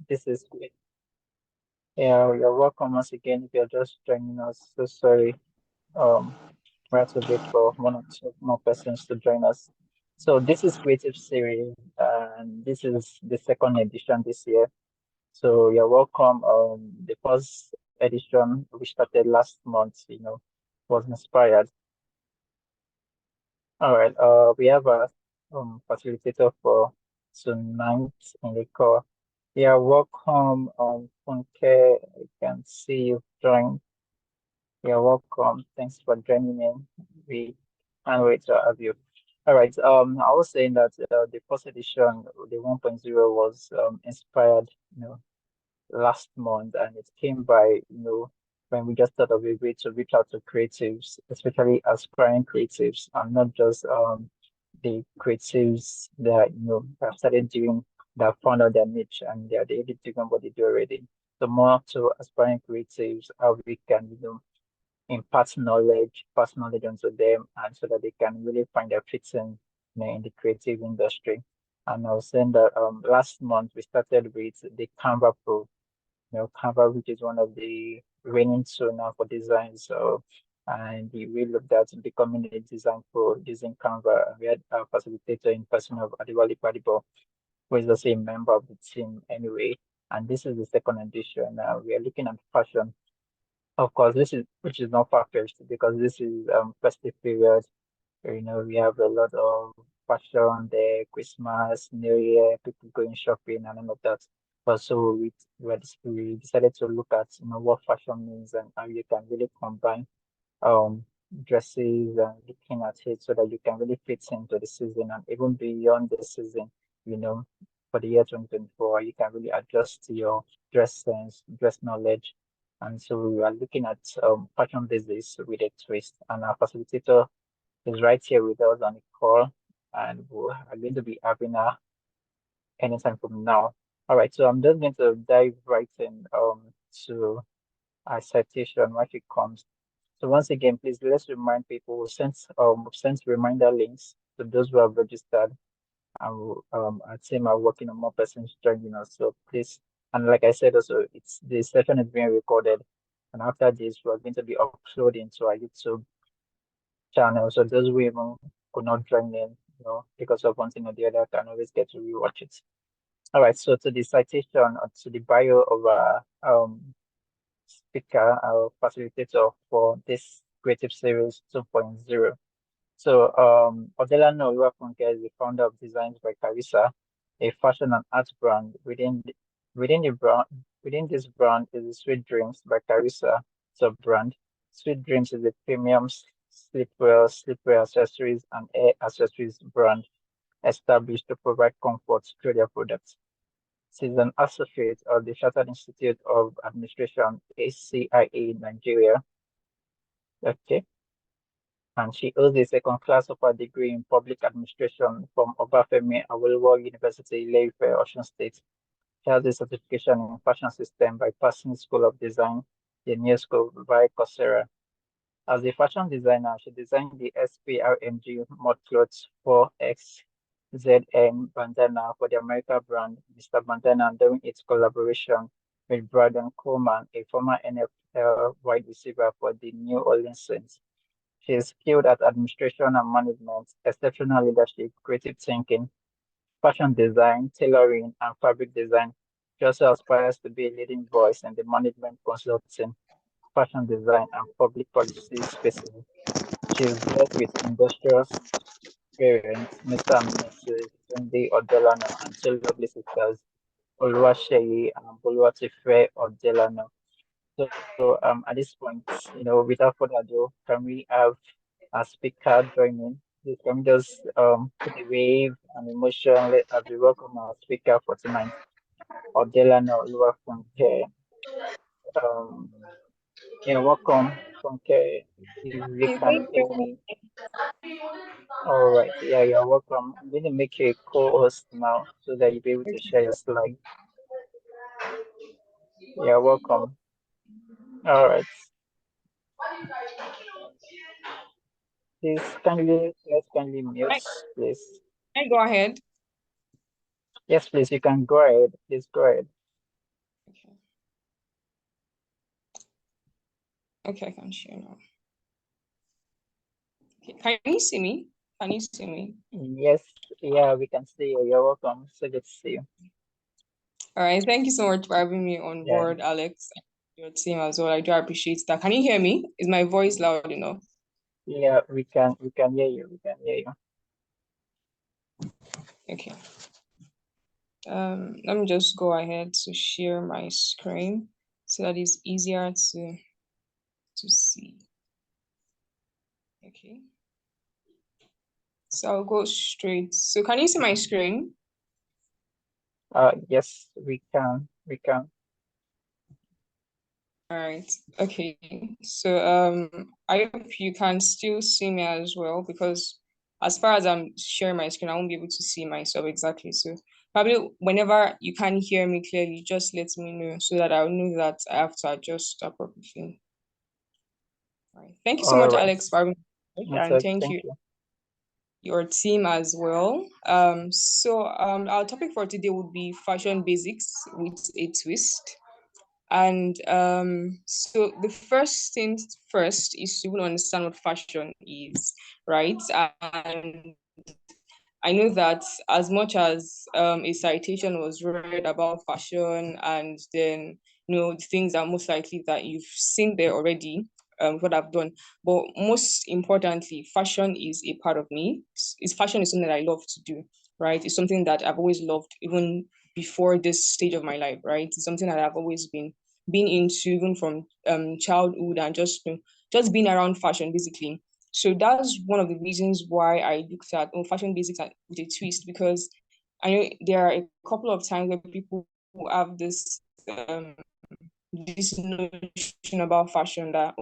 This is yeah, you're welcome once again. If you're just joining us, so sorry. Um, we have to wait for one or two more persons to join us. So this is Creative Series, and this is the second edition this year. So you're welcome. The first edition we started last month, was inspired. All right. We have a facilitator for tonight in the call. Yeah, welcome. Funke, I can see you joined. You're welcome. Thanks for joining in. We can't wait to have you. All right. I was saying that the first edition, the 1.0, was inspired, last month, and it came by, when we just thought of a way to reach out to creatives, especially aspiring creatives, and not just the creatives that have started doing that found out their niche and they're able to doing what they do already. So more to aspiring creatives, how we can, impart knowledge, pass knowledge onto them, and so that they can really find their fitting, in the creative industry. And I was saying that last month we started with the Canva Pro, Canva, which is one of the reigning tool now for design. So, and we looked at becoming a design pro using Canva. We had a facilitator in person of Adewale Padibo, who is also a member of the team anyway. And this is the second edition. We are looking at fashion. Of course, this is which is not far-fetched because this is festive period. We have a lot of fashion there, Christmas, New Year, people going shopping and all of that. But so we decided to look at what fashion means and how you can really combine um dresses and looking at it so that you can really fit into the season and even beyond the season, you know, for the year 2024, you can really adjust your dress sense, dress knowledge. And so we are looking at fashion business with a twist. And our facilitator is right here with us on the call, and we are going to be having her anytime from now. All right, so I'm just going to dive right in to our citation when it comes. So once again, please let's remind people we sent reminder links to those who have registered, and our team are working on more persons joining us. So please, and like I said also, it's the session is being recorded, and after this, we are going to be uploading to our YouTube channel. So those who even could not join in, because of one thing or the other, can always get to rewatch it. All right, so to the citation or to the bio of our speaker, our facilitator for this creative series 2.0. So Odelana Oluwafunke is the founder of Designs by Kharisa, a fashion and art brand. Within this brand is the Sweet Dreams by Kharisa sub brand. Sweet Dreams is a premium sleepwear accessories and air accessories brand established to provide comfort through their products. She's an associate of the Chartered Institute of Administration, ACIA Nigeria. Okay. And she holds a second class upper degree in public administration from Obafemi Awolowo University, Ile-Ife, Osun State. She has a certification in fashion system by passing School of Design, the new school via Coursera. As a fashion designer, she designed the SPRMG mod clothes for XZN bandana for the America brand, Mr. Bandana, during its collaboration with Braden Coleman, a former NFL wide receiver for the New Orleans Saints. She is skilled at administration and management, exceptional leadership, creative thinking, fashion design, tailoring, and fabric design. She also aspires to be a leading voice in the management consulting, fashion design, and public policy spaces. She is blessed with industrious parents, Mr. and Mrs. Tunde Odelana, and two lovely sisters, Oluwaseyi and Boluwatife Odelana. So at this point, without further ado, can we have a speaker joining? Please can we just put a wave and emotion as we welcome our speaker for tonight, Odelana Oluwafunke. Um, yeah, welcome, Funke. If you Okay, can thank hear you. me, all right. Yeah, you're welcome. I'm going to make you a co-host now so that you'll be able to Okay. share your slide. Yeah, welcome. All right. Please kindly, let's kindly mute, Right. please. I go ahead. Yes, please, you can go ahead. Please go ahead. Okay. Okay, I can share now. Okay. Can you see me? Can you see me? Yes, yeah, we can see you. You're welcome. So good to see you. All right. Thank you so much for having me on Yeah, board, Alex, and your team as well. I do appreciate that. Can you hear me? Is my voice loud enough? yeah, we can hear you. We can hear you. Okay. Let me just go ahead to share my screen so that it's easier to see. Okay. So I'll go straight. So can you see my screen? Yes, we can. We can. All right. Okay. So I hope you can still see me as well because as far as I'm sharing my screen, I won't be able to see myself exactly. So probably whenever you can hear me clearly, just let me know so that I'll know that I have to adjust appropriately. All right. Thank you so All much, right. Alex, for having me, and Noted. thank Thank you you. your team as well. Our topic for today would be fashion basics with a twist. And so the first thing first is to even understand what fashion is, right? And I know that as much as a citation was read about fashion, and then the things are most likely that you've seen there already, what I've done. But most importantly, fashion is a part of me. Fashion is something that I love to do, right? It's something that I've always loved, even before this stage of my life, right? It's something that I've always been into, even from childhood, and just being around fashion basically. So that's one of the reasons why I looked at fashion basics with a twist, because I know there are a couple of times where people who have this notion about fashion that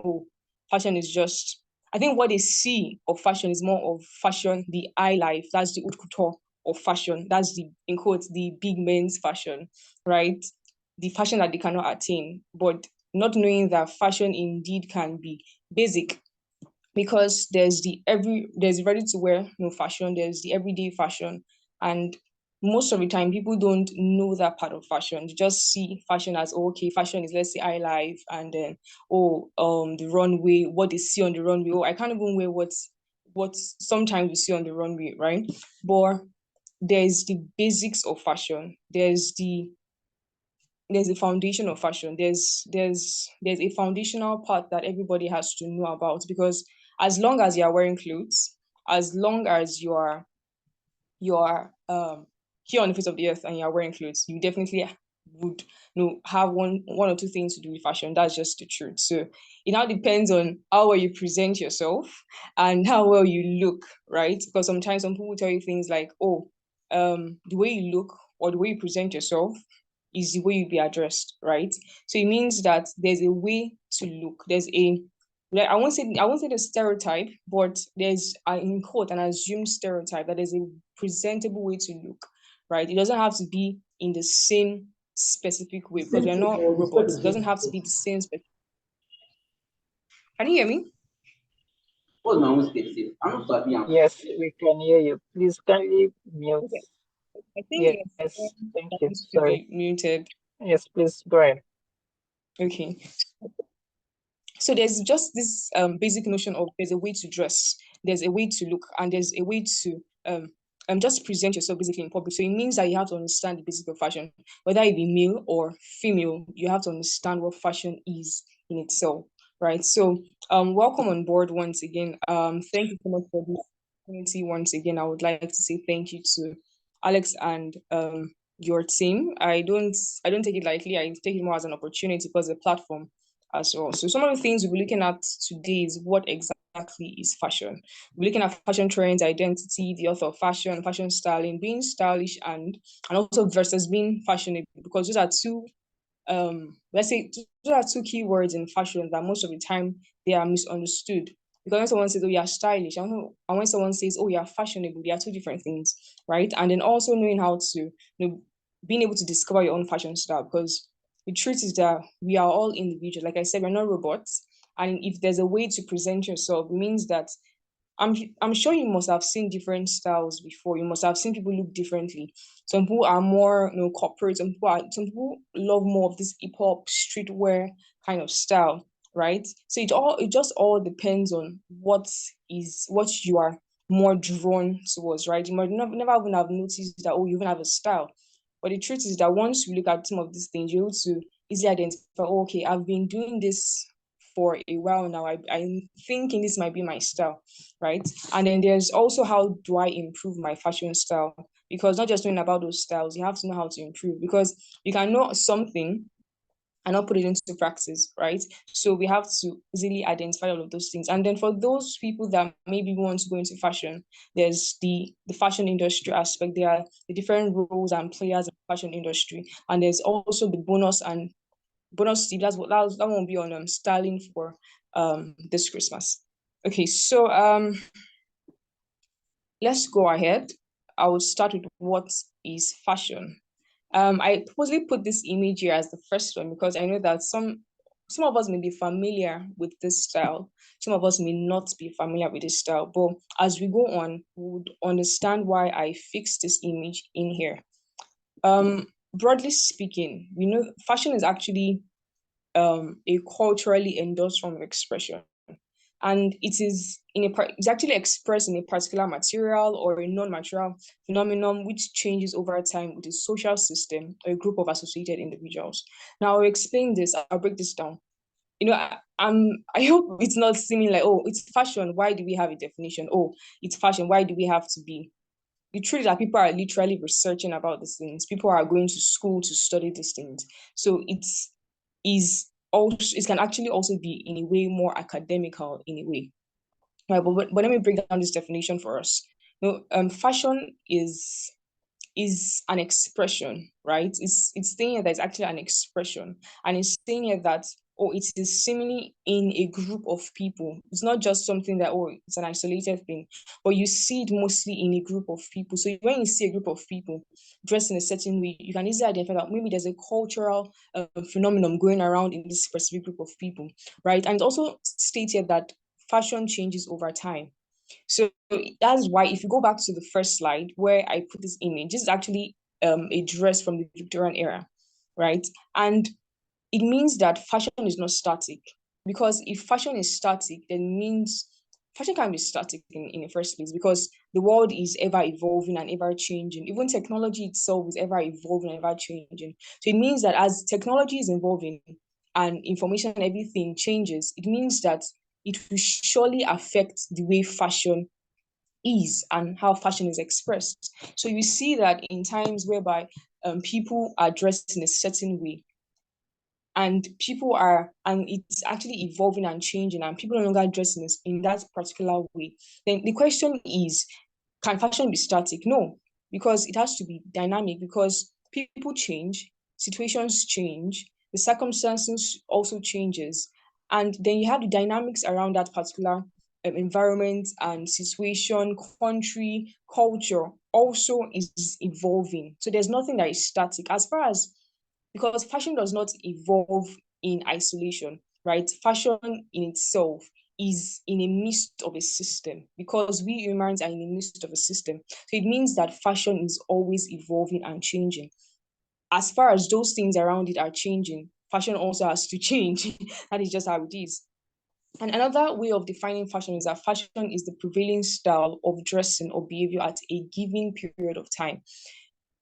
fashion is just, I think what they see of fashion is more of fashion, the high life, that's the haute couture of fashion, that's the in quotes the big men's fashion, right? The fashion that they cannot attain, but not knowing that fashion indeed can be basic, because there's ready to wear fashion, there's the everyday fashion, and most of the time people don't know that part of fashion. They just see fashion as, okay, fashion is, let's say, high life, and then the runway, what they see on the runway. I can't even wear what sometimes we see on the runway, right? But there's the basics of fashion, there's a foundation of fashion. There's a foundational part that everybody has to know about, because as long as you are wearing clothes, as long as you are here on the face of the earth and you are wearing clothes, you definitely would have one or two things to do with fashion. That's just the truth. So it now depends on how well you present yourself and how well you look, right? Because sometimes some people tell you things like, oh, the way you look or the way you present yourself is the way you be addressed, right? So it means that there's a way to look. There's a, like, I won't say the stereotype, but there's in quote an assumed stereotype that there's a presentable way to look, right? It doesn't have to be in the same specific way, because we're not robots. It doesn't have to be the same. Can you hear me? What's my own state safe? I'm not sabi am. Yes, we can hear you. Please kindly mute. Okay. I think your Yes, phone thank you. needs to Sorry. be muted. Yes, please go ahead. Okay. So there's just this basic notion of there's a way to dress, there's a way to look, and there's a way to just present yourself basically in public. So it means that you have to understand the basic of fashion, whether it be male or female. You have to understand what fashion is in itself, right? So welcome on board once again. Thank you so much for this opportunity once again. I would like to say thank you to Alex and your team. I don't take it lightly. I take it more as an opportunity, because a platform as well. So some of the things we'll be looking at today is what exactly is fashion. We're looking at fashion trends, identity, the author of fashion, fashion styling, being stylish, and also versus being fashionable, because those are two let's say those are two key words in fashion that most of the time they are misunderstood. Because when someone says, oh, you're stylish, and when someone says, oh, you're fashionable, they are two different things, right? And then also knowing how to, being able to discover your own fashion style, because the truth is that we are all individuals. Like I said, we're not robots. And if there's a way to present yourself, it means that I'm sure you must have seen different styles before. You must have seen people look differently. Some people are more, corporate. Some people love more of this hip hop streetwear kind of style, right? So it just all depends on what you are more drawn towards, right? You might never even have noticed that, oh, you even have a style. But the truth is that once you look at some of these things, you're able to easily identify, oh, okay, I've been doing this for a while now. I'm thinking this might be my style, right? And then there's also, how do I improve my fashion style? Because not just knowing about those styles, you have to know how to improve, because you can know something and not put it into practice, right? So we have to easily identify all of those things. And then for those people that maybe want to go into fashion, there's the fashion industry aspect. There are the different roles and players in the fashion industry. And there's also the bonus tip. That won't be on styling for this Christmas. Okay, so let's go ahead. I will start with what is fashion. I purposely put this image here as the first one because I know that some of us may be familiar with this style. Some of us may not be familiar with this style. But as we go on, we would understand why I fixed this image in here. Broadly speaking, we know fashion is actually a culturally endorsed form of expression, and it's actually expressed in a particular material or a non-material phenomenon which changes over time with a social system or a group of associated individuals. Now, I'll explain this. I'll break this down. I hope it's not seeming like, oh, it's fashion, why do we have a definition? Oh, it's fashion, why do we have to be? The truth is that people are literally researching about these things. People are going to school to study these things. So it can actually also be in a way more academical in a way. Right, but let me break down this definition for us. Fashion is an expression, right? It's saying that it's actually an expression, and it's saying that, oh, it is seemingly in a group of people. It's not just something that, oh, it's an isolated thing, but you see it mostly in a group of people. So when you see a group of people dressed in a certain way, you can easily identify that maybe there's a cultural phenomenon going around in this specific group of people, right? And it's also stated that fashion changes over time. So that's why, if you go back to the first slide where I put this image, this is actually a dress from the Victorian era, right? And it means that fashion is not static, because if fashion is static, then means fashion can be static in the first place, because the world is ever evolving and ever changing. Even technology itself is ever evolving and ever changing. So it means that as technology is evolving and information and everything changes, it means that it will surely affect the way fashion is and how fashion is expressed. So you see that in times whereby people are dressed in a certain way, and it's actually evolving and changing, and people no longer dress in that particular way, then the question is, can fashion be static? No, because it has to be dynamic, because people change, situations change, the circumstances also changes, and then you have the dynamics around that particular environment and situation, country, culture also is evolving. So there's nothing that is static as far as, because fashion does not evolve in isolation, right? Fashion in itself is in a midst of a system, because we humans are in the midst of a system. So it means that fashion is always evolving and changing. As far as those things around it are changing, fashion also has to change. That is just how it is. And another way of defining fashion is that fashion is the prevailing style of dressing or behavior at a given period of time.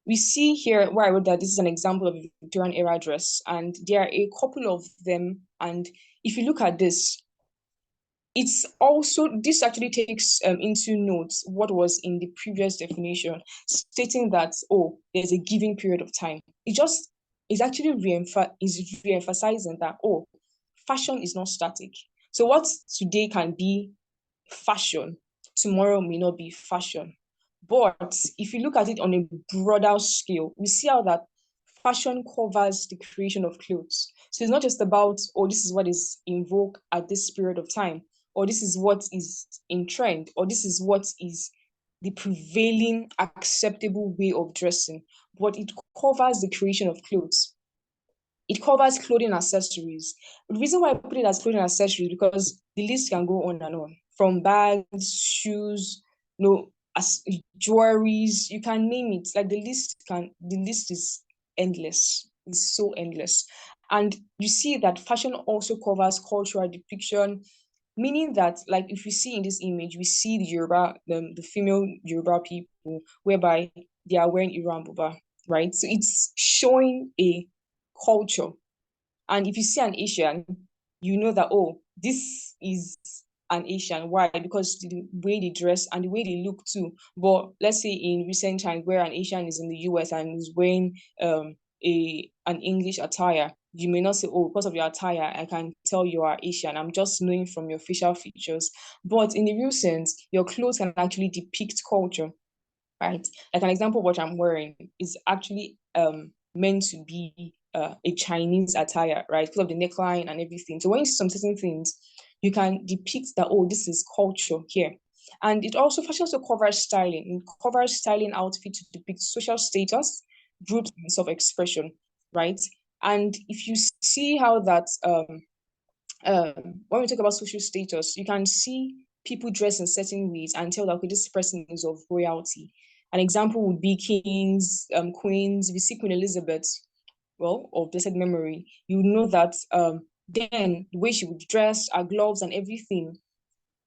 We see here where I wrote that this is an example of a Victorian era dress, and there are a couple of them. And if you look at this, this actually takes into note what was in the previous definition, stating that, oh, there's a given period of time. It's actually re-emphasizing that, oh, fashion is not static. So what today can be fashion, tomorrow may not be fashion. But if you look at it on a broader scale, we see how that fashion covers the creation of clothes. So it's not just about, oh, this is what is in vogue at this period of time, or this is what is in trend, or this is what is the prevailing acceptable way of dressing, but it covers the creation of clothes. it covers clothing accessories. The reason why I put it as clothing accessories because the list can go on and on. From bags, shoes, as jewelries, you can name it. Like the list is endless. It's so endless. And you see that fashion also covers cultural depiction, meaning that, like, if you see in this image, we see the female Yoruba people, whereby they are wearing Iran Buba, right? So it's showing a culture. And if you see an Asian, you know that, oh, this is an Asian. Why? Because the way they dress and the way they look too. But let's say in recent times where an Asian is in the US and is wearing an English attire, you may not say, oh, because of your attire, I can tell you are Asian. I'm just knowing from your facial features. But in the real sense, your clothes can actually depict culture, right? Like an example of what I'm wearing is actually meant to be a Chinese attire, right? Because of the neckline and everything. So when you see some certain things, you can depict that, oh, this is culture here. And fashion also covers styling. It covers styling outfit to depict social status, groups, and self-expression, right? And if you see how that when we talk about social status, you can see people dress in certain ways and tell that, okay, this person is of royalty. An example would be kings, queens. If you see Queen Elizabeth, well, of blessed memory, you know that then the way she would dress, her gloves and everything,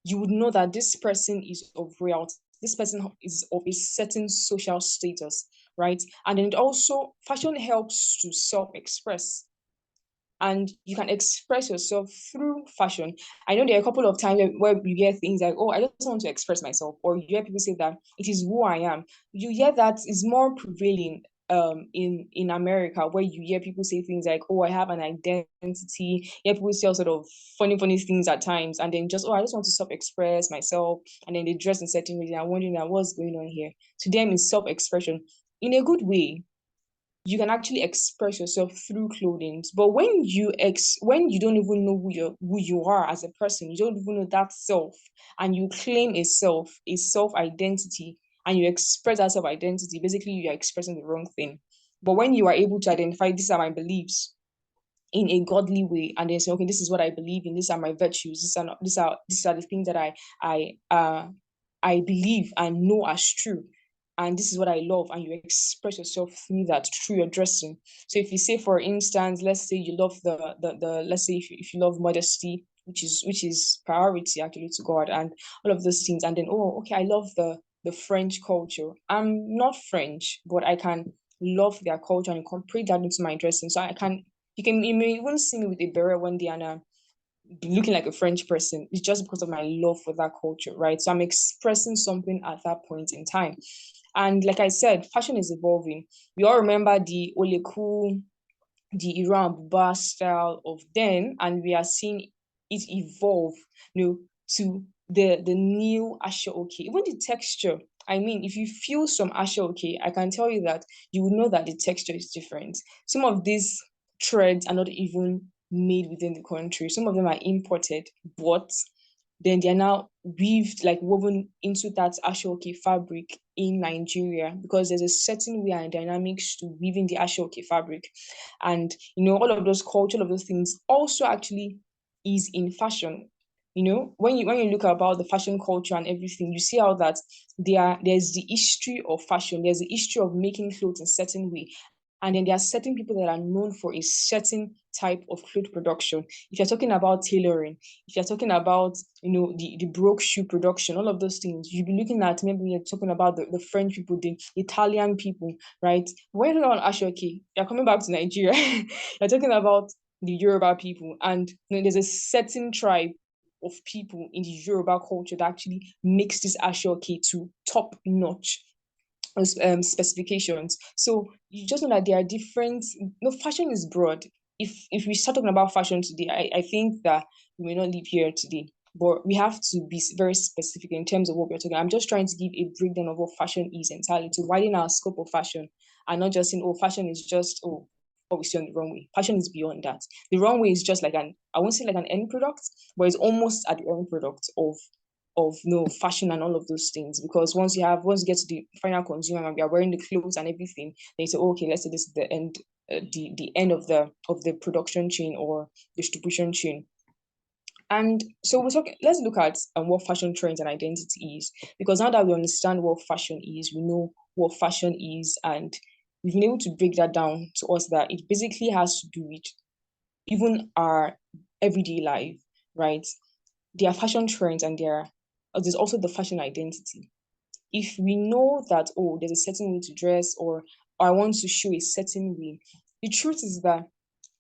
you would know that this person is of royalty. This person is of a certain social status, right? And then it also, fashion helps to self-express, and you can express yourself through fashion. I know there are a couple of times where you hear things like, oh, I just want to express myself, or you hear people say that it is who I am. You hear that is more prevailing in America, where you hear people say things like, oh, I have an identity. You hear people say all sort of funny things at times, and then just, oh, I just want to self-express myself, and then they dress in certain ways. I'm wondering now what's going on here. To them, is self-expression in a good way. You can actually express yourself through clothing. But when you don't even know who you are as a person, you don't even know that self, and you claim a self identity, and you express that self identity, basically you are expressing the wrong thing. But when you are able to identify, these are my beliefs in a godly way, and then say, okay, this is what I believe in, these are my virtues, these are the things that I believe and know as true, and this is what I love, and you express yourself through that, through your dressing. So if you say, for instance, let's say you love the let's say if you love modesty, which is priority actually to God, and all of those things, and then, oh, okay, I love the French culture. I'm not French, but I can love their culture and incorporate that into my dressing. So you may even see me with a beret one day and looking like a French person. It's just because of my love for that culture, right? So I'm expressing something at that point in time. And like I said, fashion is evolving. We all remember the Oleku, the Iran Buba style of then, and we are seeing it evolve, to the new Ashoke. Even the texture. I mean, if you feel some Ashoke, I can tell you that you will know that the texture is different. Some of these threads are not even made within the country. Some of them are imported, but then they are now woven into that Ashoke fabric in Nigeria, because there's a certain way and dynamics to weaving the Ashoke fabric. And all of those culture, all of those things also actually is in fashion. When you look about the fashion culture and everything, you see how that there's the history of fashion, there's the history of making clothes in a certain way. And then there are certain people that are known for a certain type of clothes production. If you're talking about tailoring, if you're talking about, the broke shoe production, all of those things, you'll be looking at, maybe you're talking about the French people, the Italian people, right? When you're on Ashoke, you're coming back to Nigeria, you're talking about the Yoruba people. And there's a certain tribe of people in the Yoruba culture that actually makes this Ashoke to top notch specifications. So you just know that there are different. Fashion is broad. If we start talking about fashion today, I think that we may not live here today, but we have to be very specific in terms of what we're talking. I'm just trying to give a breakdown of what fashion is entirely, to widen our scope of fashion, and not just saying, oh, fashion is just, oh, what we see on the runway. Fashion is beyond that. The runway is just like I won't say like an end product, but it's almost at the end product of fashion and all of those things. Because once you get to the final consumer and we are wearing the clothes and everything, they say, okay, let's say this is the end the end of the production chain or distribution chain. And so let's look at what fashion trends and identity is, because now that we understand what fashion is, we know what fashion is, and we've been able to break that down to us that it basically has to do with even our everyday life, right? There are fashion trends and there's also the fashion identity. If we know that, oh, there's a certain way to dress, or I want to show a certain way, the truth is that,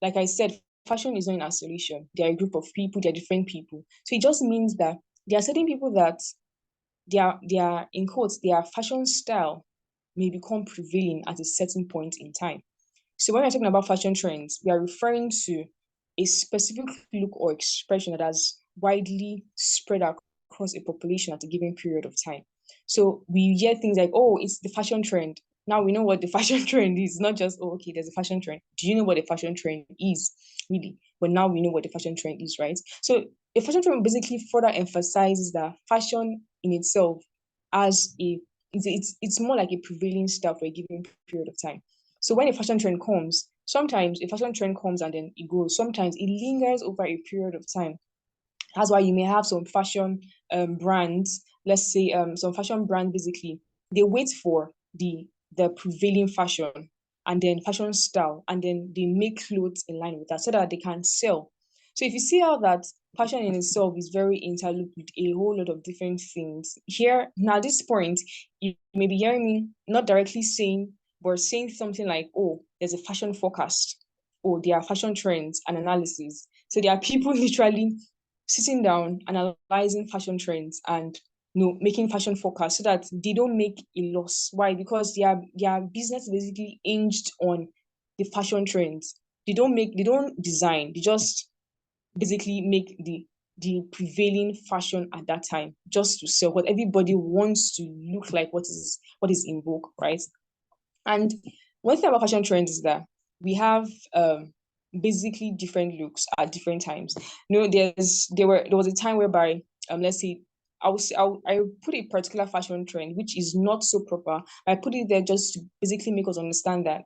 like I said, fashion is not in isolation. They are a group of people, they're different people. So it just means that there are certain people that their in quotes, their fashion style may become prevailing at a certain point in time. So when we're talking about fashion trends, we are referring to a specific look or expression that has widely spread across a population at a given period of time. So we hear things like, oh, it's the fashion trend. Now we know what the fashion trend is, not just, oh, okay, there's a fashion trend. Do you know what the fashion trend is? Really? But now we know what the fashion trend is, right? So a fashion trend basically further emphasizes that fashion in itself as it's more like a prevailing style for a given period of time. So when a fashion trend comes, sometimes a fashion trend comes and then it goes. Sometimes it lingers over a period of time. That's why you may have some fashion brands, let's say some fashion brand basically, they wait for the prevailing fashion and then fashion style, and then they make clothes in line with that so that they can sell. So if you see how that fashion in itself is very interlooped with a whole lot of different things. Here, now at this point, you may be hearing me not directly saying, but saying something like, oh, there's a fashion forecast, or there are fashion trends and analysis. So there are people literally sitting down, analyzing fashion trends and making fashion forecasts so that they don't make a loss. Why? Because their business basically hinged on the fashion trends. They don't design, they just basically make the prevailing fashion at that time just to sell what everybody wants to look like, what is in vogue, right? And one thing about fashion trends is that we have basically different looks at different times. There was a time whereby let's say I put a particular fashion trend which is not so proper. I put it there just to basically make us understand that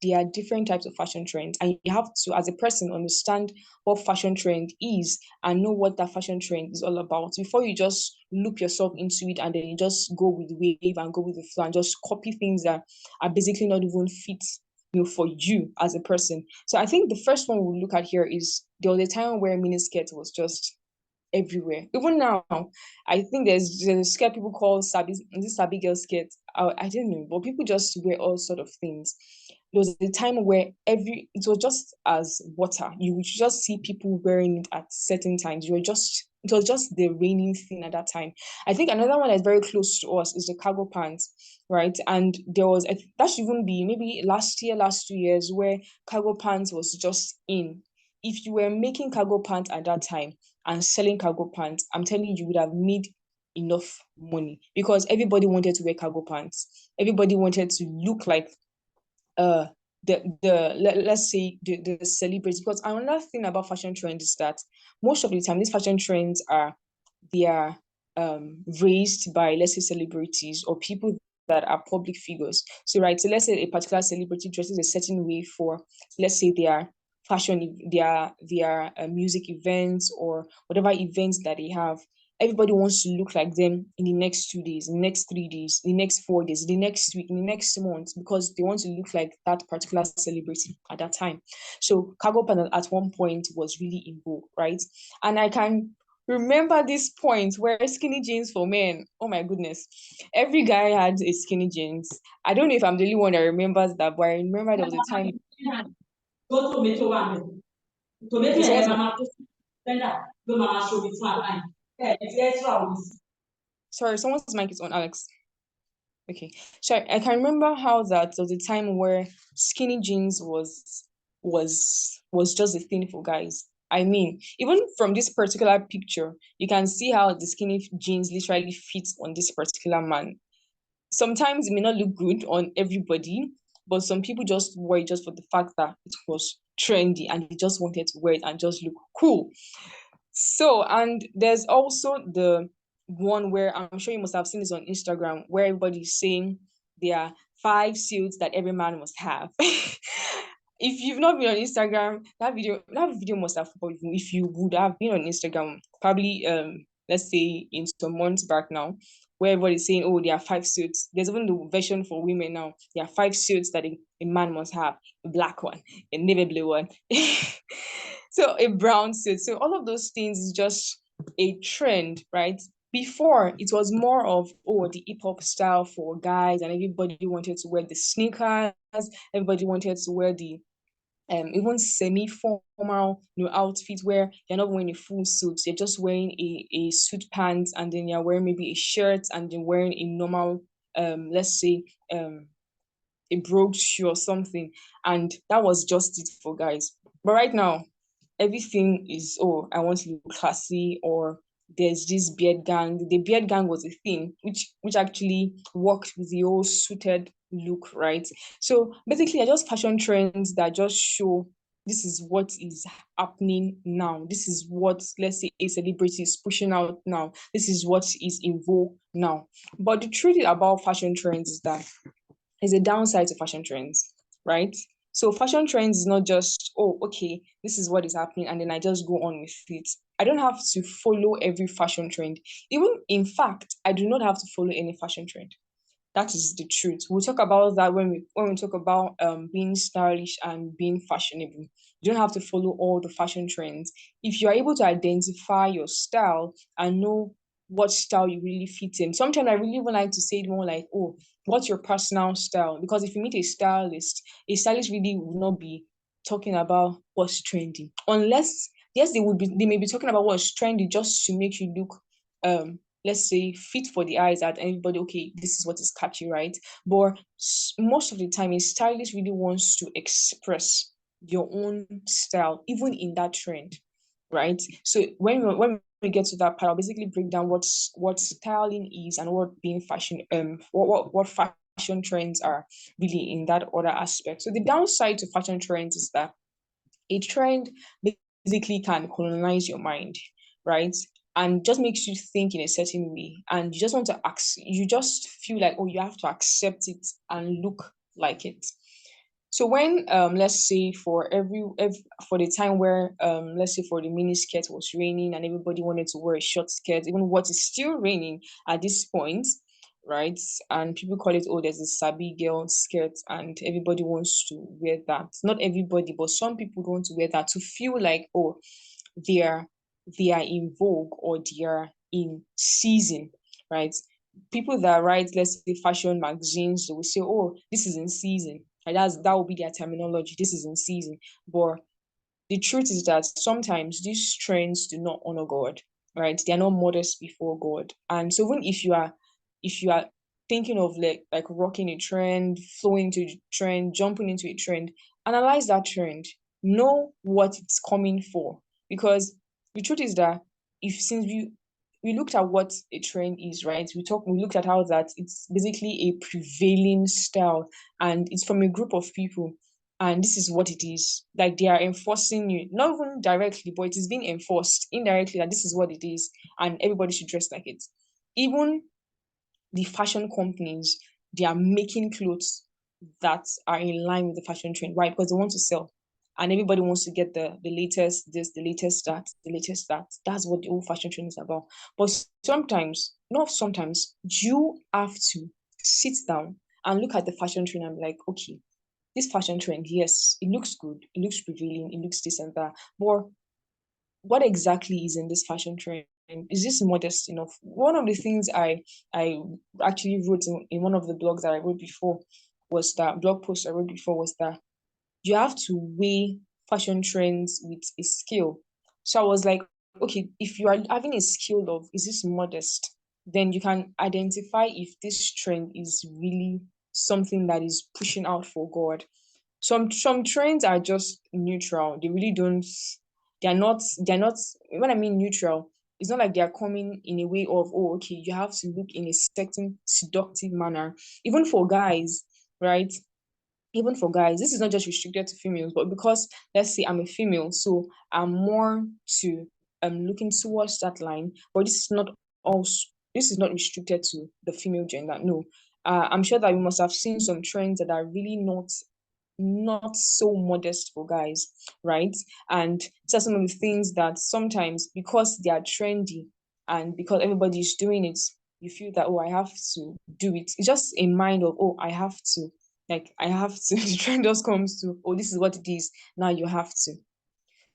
there are different types of fashion trends, and you have to, as a person, understand what fashion trend is and know what that fashion trend is all about before you just loop yourself into it and then you just go with the wave and go with the flow and just copy things that are basically not even fit for you as a person. So I think the first one we'll look at here is there was a time where miniskirt was just everywhere. Even now, I think there's a skirt people call sabi girl skirt. I don't know, but people just wear all sort of things. There was a time where it was just as water. You would just see people wearing it at certain times. It was just the reigning thing at that time. I think another one that's very close to us is the cargo pants, right? And that should even be maybe last 2 years, where cargo pants was just in. If you were making cargo pants at that time and selling cargo pants, I'm telling you, you would have made enough money because everybody wanted to wear cargo pants. Everybody wanted to look like let's say the celebrities. Because another thing about fashion trends is that most of the time these fashion trends are raised by, let's say, celebrities or people that are public figures. So let's say a particular celebrity dresses a certain way for, let's say, their fashion, their music events or whatever events that they have. Everybody wants to look like them in the next 2 days, in the next 3 days, in the next 4 days, in the next week, in the next month, because they want to look like that particular celebrity at that time. So cargo pants at one point was really in vogue, right? And I can remember this point where skinny jeans for men, oh my goodness, every guy had a skinny jeans. I don't know if I'm the only one that remembers that, but I remember there was a time. Sorry, someone's mic is on, Alex. Okay, so I can remember how that there was a time where skinny jeans was just a thing for guys. I mean, even from this particular picture, you can see how the skinny jeans literally fit on this particular man. Sometimes it may not look good on everybody, but some people just wore it just for the fact that it was trendy and they just wanted to wear it and just look cool. So, and there's also the one where I'm sure you must have seen this on Instagram, where everybody's saying there are 5 suits that every man must have. if you've not been on Instagram, that video must have probably, if you would have been on Instagram, probably let's say in some months back now, where everybody's saying, oh, there are 5 suits. There's even the version for women now. There are 5 suits that a man must have: a black one, a navy blue one, so a brown suit. So all of those things is just a trend, right? Before it was more of, oh, the hip hop style for guys, and everybody wanted to wear the sneakers, everybody wanted to wear the even semi-formal, outfit where you're not wearing a full suit, you're just wearing a suit pants, and then you're wearing maybe a shirt, and then wearing a normal, let's say, a brogue shoe or something, and that was just it for guys. But right now, everything is, oh, I want to look classy, or there's this beard gang. The beard gang was a thing which actually worked with the whole suited look, right? So basically, are just fashion trends that just show this is what is happening now. This is what, let's say, a celebrity is pushing out now. This is what is in vogue now. But the truth about fashion trends is that there's a downside to fashion trends, right? So fashion trends is not just, oh, okay, this is what is happening, and then I just go on with it. I don't have to follow every fashion trend. Even in fact, I do not have to follow any fashion trend. That is the truth. We'll talk about that when we talk about being stylish and being fashionable. You don't have to follow all the fashion trends. If you are able to identify your style and know what style you really fit in. Sometimes I really even like to say it more like, oh, what's your personal style? Because if you meet a stylist really will not be talking about what's trendy. Unless, yes, they may be talking about what's trendy just to make you look let's say fit for the eyes at everybody. Okay, this is what is catchy, right? But most of the time a stylist really wants to express your own style even in that trend, right? So when we get to that part, I'll basically break down what styling is and what being fashion what fashion trends are really in that other aspect. So the downside to fashion trends is that a trend basically can colonize your mind, right? And just makes you think in a certain way. And you just want to you just feel like, oh, you have to accept it and look like it. So when let's say every for the time where let's say for the mini skirt was raining and everybody wanted to wear a short skirt, even what is still raining at this point, right? And people call it, oh, there's a sabi girl skirt, and everybody wants to wear that. Not everybody, but some people want to wear that to feel like, oh, they are they are in vogue, or they are in season, right? People that write, let's say, fashion magazines, they will say, oh, this is in season. Like that will be their terminology. This is in season. But the truth is that sometimes these trends do not honor God, right? They are not modest before God. And so even if you are thinking of like rocking a trend, flowing to a trend, jumping into a trend, analyze that trend. Know what it's coming for. Because the truth is that if since we looked at what a trend is, right? We looked at how that it's basically a prevailing style, and it's from a group of people, and this is what it is. Like they are enforcing you, not even directly, but it is being enforced indirectly that this is what it is, and everybody should dress like it. Even the fashion companies, they are making clothes that are in line with the fashion trend. Why? Because they want to sell. And everybody wants to get the latest this, the latest that, the latest that. That's what the whole fashion trend is about. But sometimes, not sometimes, you have to sit down and look at the fashion trend and be like, okay, this fashion trend, yes, it looks good, it looks prevailing, it looks this and that. But what exactly is in this fashion trend? Is this modest enough? One of the things I actually wrote in one of the blogs that I wrote before was that blog post I wrote before was that you have to weigh fashion trends with a scale. So I was like, okay, if you are having a scale of is this modest, then you can identify if this trend is really something that is pushing out for God. Some trends are just neutral. They really don't. They're not. When I mean neutral, it's not like they are coming in a way of, oh, okay, you have to look in a certain seductive manner. Even for guys, right? Even for guys, this is not just restricted to females, but because let's say I'm a female, so I'm more to looking towards that line. But this is not restricted to the female gender. No. I'm sure that you must have seen some trends that are really not not so modest for guys, right? And these are some of the things that sometimes, because they are trendy and because everybody's doing it, you feel that, oh, I have to do it. It's just a mind of, oh, I have to. Like, I have to. The trend just comes to, oh, this is what it is. Now you have to.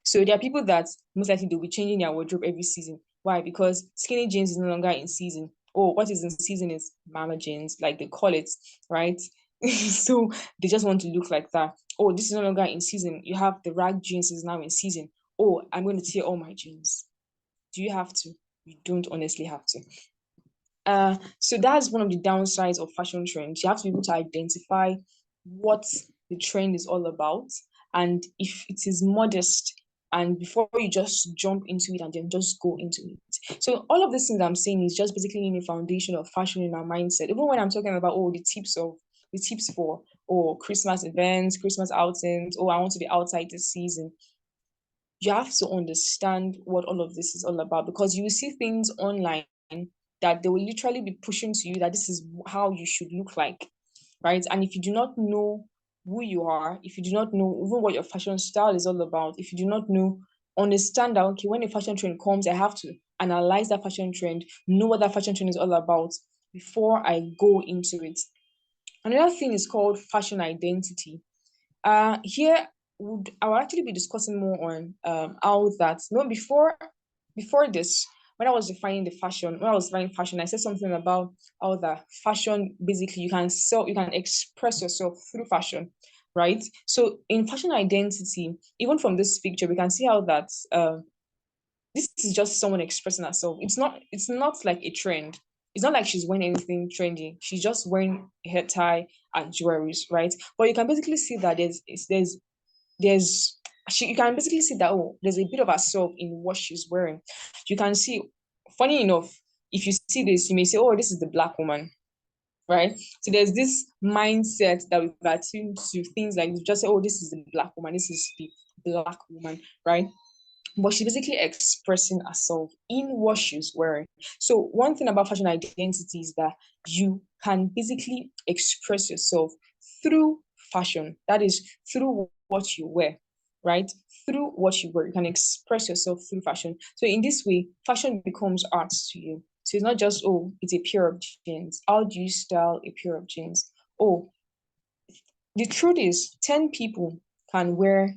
So there are people that most likely they'll be changing their wardrobe every season. Why? Because skinny jeans is no longer in season. Oh, what is in season is mama jeans, like they call it, right? So they just want to look like that. Oh, this is no longer in season. You have the rag jeans is now in season. Oh, I'm going to tear all my jeans. Do you have to? You don't honestly have to. So that's one of the downsides of fashion trends. You have to be able to identify what the trend is all about, and if it is modest, and before you just jump into it and then just go into it. So all of these things I'm saying is just basically in the foundation of fashion in our mindset. Even when I'm talking about the tips for Christmas events, Christmas outings, I want to be outside this season. You have to understand what all of this is all about, because you will see things online that they will literally be pushing to you that this is how you should look like, right? And if you do not know who you are, if you do not know even what your fashion style is all about, if you do not know, understand that, okay, when a fashion trend comes, I have to analyze that fashion trend, know what that fashion trend is all about before I go into it. Another thing is called fashion identity. Here I will actually be discussing more on how that, before this, when I was defining fashion, I said something about how the fashion, basically, you can express yourself through fashion, right? So in fashion identity, even from this picture, we can see how that this is just someone expressing herself. It's not like a trend. It's not like she's wearing anything trendy. She's just wearing a hair tie and jewelry, right? But you can basically see that there's you can basically see that, oh, there's a bit of herself in what she's wearing. You can see, funny enough, if you see this, you may say, oh, this is the black woman, right? So there's this mindset that we've attuned to things like, just say, oh, this is the black woman, this is the black woman, right? But she's basically expressing herself in what she's wearing. So one thing about fashion identity is that you can basically express yourself through fashion. That is through what you wear, right? Through what you wear, you can express yourself through fashion. So in this way, fashion becomes art to you. So it's not just, oh, it's a pair of jeans. How do you style a pair of jeans? Oh, the truth is, 10 people can wear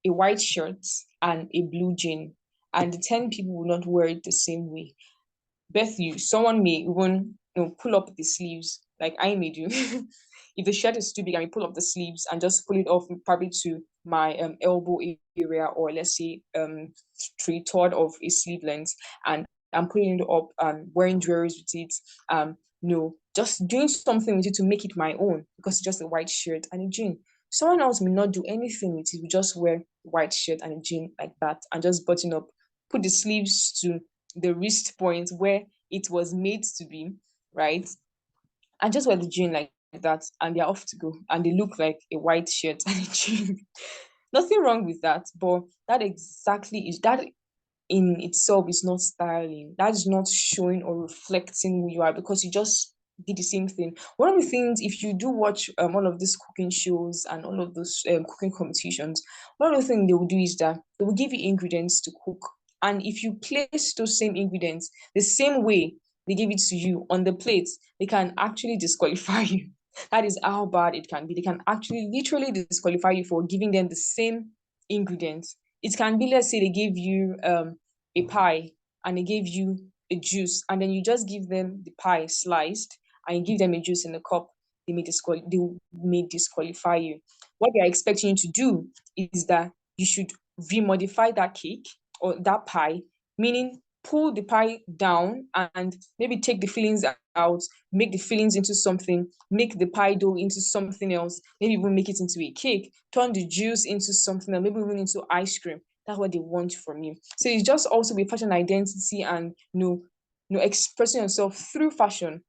a white shirt and a blue jean, and the 10 people will not wear it the same way. Beth, someone may even pull up the sleeves like I may do. If the shirt is too big, I may pull up the sleeves and just pull it off probably to my elbow area, or let's say 3/4 of a sleeve length, and I'm putting it up and wearing jewelry with it. Just doing something with it to make it my own, because it's just a white shirt and a jean. Someone else may not do anything with it. We just wear white shirt and a jean like that and just button up, put the sleeves to the wrist point where it was made to be, right? And just wear the jean like that, and they're off to go, and they look like a white shirt and a jean. Nothing wrong with that, but that in itself is not styling. That is not showing or reflecting who you are, because you just did the same thing. One of the things, if you do watch all of these cooking shows and all of those cooking competitions, one of the things they will do is that they will give you ingredients to cook. And if you place those same ingredients the same way they give it to you on the plate, they can actually disqualify you. That is how bad it can be. They can actually literally disqualify you for giving them the same ingredients. It can be, let's say they give you a pie and they give you a juice, and then you just give them the pie sliced and you give them a juice in a cup. They may disqualify you. What they're expecting you to do is that you should remodify that cake or that pie, meaning pull the pie down and maybe take the fillings out, make the fillings into something, make the pie dough into something else, maybe even make it into a cake, turn the juice into something, or maybe even into ice cream. That's what they want from you. So it's just also with fashion identity and expressing yourself through fashion.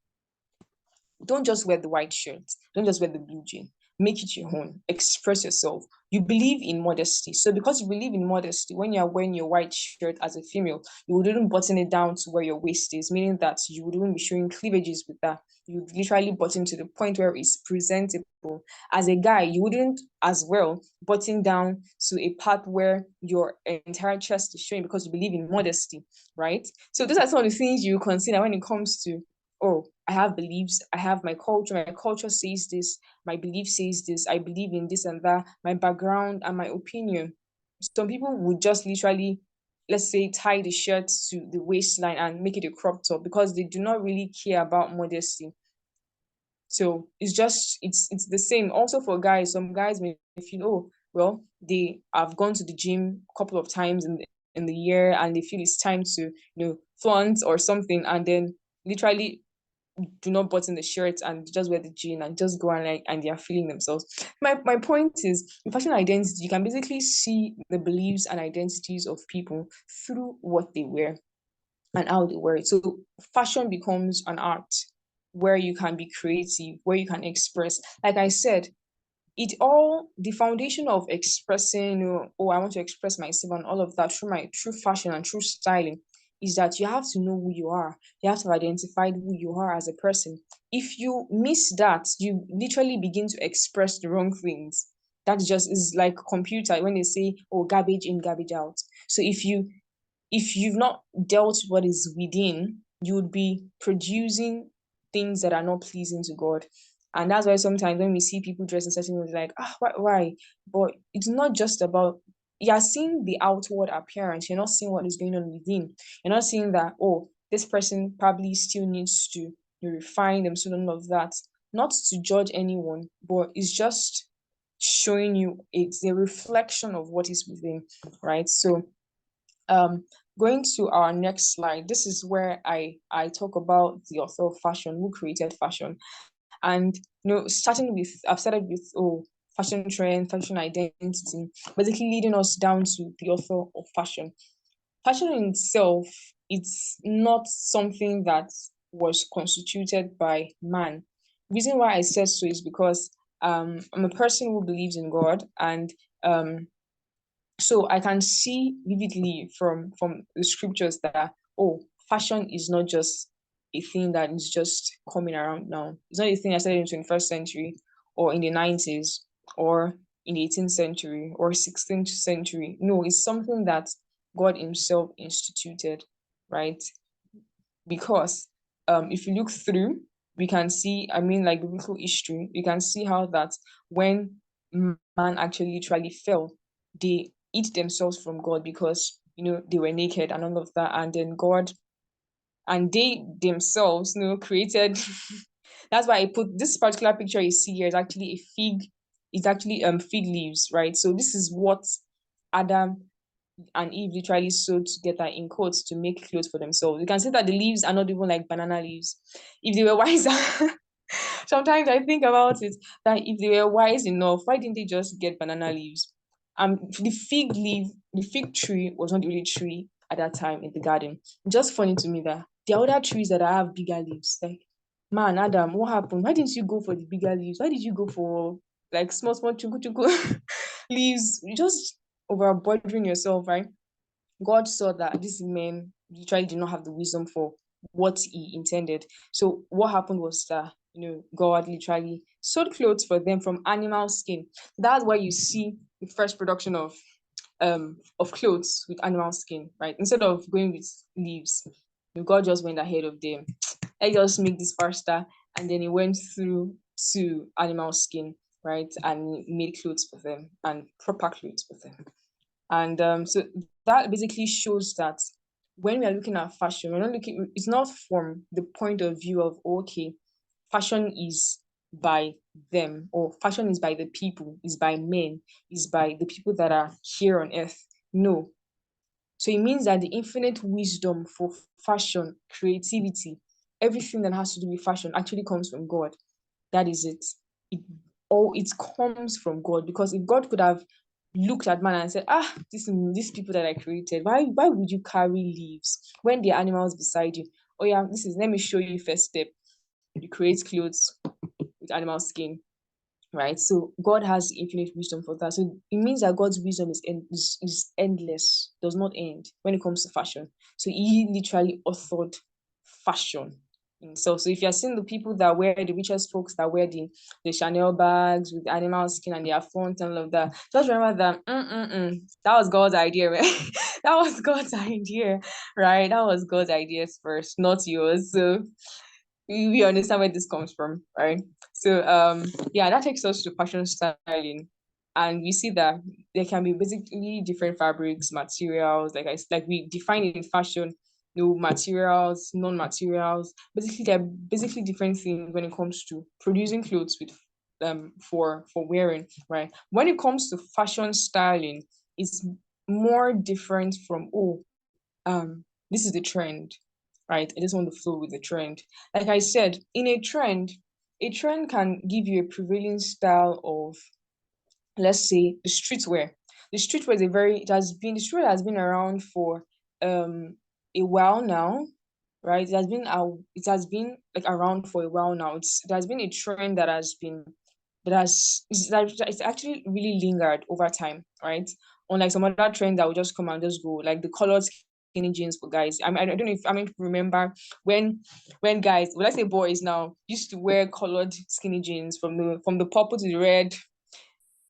Don't just wear the white shirt. Don't just wear the blue jean. Make it your own. Express yourself. you believe in modesty. So because you believe in modesty, when you are wearing your white shirt as a female, you wouldn't button it down to where your waist is, meaning that you wouldn't be showing cleavages with that. You would literally button to the point where it's presentable. As a guy, you wouldn't as well button down to a part where your entire chest is showing because you believe in modesty, right? So those are some of the things you consider when it comes to, oh, I have beliefs, I have my culture says this, my belief says this, I believe in this and that, my background and my opinion. Some people would just literally, let's say, tie the shirt to the waistline and make it a crop top because they do not really care about modesty. So it's the same. Also for guys, some guys may feel, oh, well, they have gone to the gym a couple of times in the year and they feel it's time to, flaunt or something, and then literally do not button the shirt and just wear the jean and just go and they are feeling themselves. My point is, in fashion identity, you can basically see the beliefs and identities of people through what they wear and how they wear it. So fashion becomes an art where you can be creative, where you can express. Like I said, the foundation of expressing, oh, I want to express myself and all of that through fashion and through styling is that you have to know who you are. You have to identify who you are as a person. If you miss that, you literally begin to express the wrong things. That just is like computer when they say, oh, garbage in, garbage out. So if you've not dealt with what is within, you would be producing things that are not pleasing to God. And that's why sometimes when we see people dress in certain ways, like, why? But it's not just about, you're seeing the outward appearance. You're not seeing what is going on within. You're not seeing that, oh, this person probably still needs to refine themselves and all of that. Not to judge anyone, but it's just showing you it's a reflection of what is within, right? So um, going to our next slide, this is where I talk about the author of fashion, who created fashion. And I've started with fashion trend, fashion identity, basically leading us down to the author of fashion. Fashion in itself, it's not something that was constituted by man. The reason why I said so is because I'm a person who believes in God, and so I can see vividly from the scriptures that, oh, fashion is not just a thing that is just coming around now. It's not a thing that started in the 21st century or in the 90s or in the 18th century or 16th century. No, it's something that God himself instituted, right? Because if you look through, we can see, like biblical history, you can see how that when man actually literally fell, they eat themselves from God because they were naked and all of that, and then God and they themselves created. That's why I put this particular picture you see here is actually a fig. It's actually fig leaves, right? So this is what Adam and Eve literally sewed together in coats to make clothes for themselves. You can see that the leaves are not even like banana leaves. If they were wiser, sometimes I think about it, that if they were wise enough, why didn't they just get banana leaves? The fig tree was not the only tree at that time in the garden. Just funny to me that there are other trees that have bigger leaves. Like, man, Adam, what happened? Why didn't you go for the bigger leaves? Why did you go for like small chuku leaves? You just overburdening yourself, right? God saw that these men literally did not have the wisdom for what he intended. So what happened was that God literally sewed clothes for them from animal skin. That's why you see the first production of clothes with animal skin, right? Instead of going with leaves, God just went ahead of them. Let's just make this faster, and then he went through to animal skin, right, and made clothes for them and proper clothes for them. And so that basically shows that when we are looking at fashion, it's not from the point of view of, okay, fashion is by them, or fashion is by the people, is by men, is by the people that are here on earth. No. So it means that the infinite wisdom for fashion, creativity, everything that has to do with fashion actually comes from God. That is it. It comes from God, because if God could have looked at man and said, these people that I created, why would you carry leaves when there are animals beside you? Oh yeah, let me show you first step. You create clothes with animal skin. right? So God has infinite wisdom for that. So it means that God's wisdom is endless, does not end when it comes to fashion. So he literally authored fashion himself. So if you're seeing the people that wear, the richest folks that wear the Chanel bags with the animal skin and their font and all of that, just remember that that was God's idea, right? That was God's idea, right? That was God's ideas first, not yours. So we understand where this comes from, right? So yeah, that takes us to fashion styling. And we see that there can be basically different fabrics, materials, like we define it in fashion, materials, non-materials. Basically, they're basically different things when it comes to producing clothes with for wearing, right? When it comes to fashion styling, it's more different from this is the trend, right? I just want to flow with the trend. Like I said, in a trend can give you a prevailing style of, let's say, the streetwear. The streetwear is a very, the streetwear has been around for a while now, right? It has been like around for a while now. It has been a trend that has been it's actually really lingered over time, right? Unlike some other trends that will just come and just go, like the colored skinny jeans for guys. I don't know if remember when guys, well, let's say boys now used to wear colored skinny jeans from the purple to the red.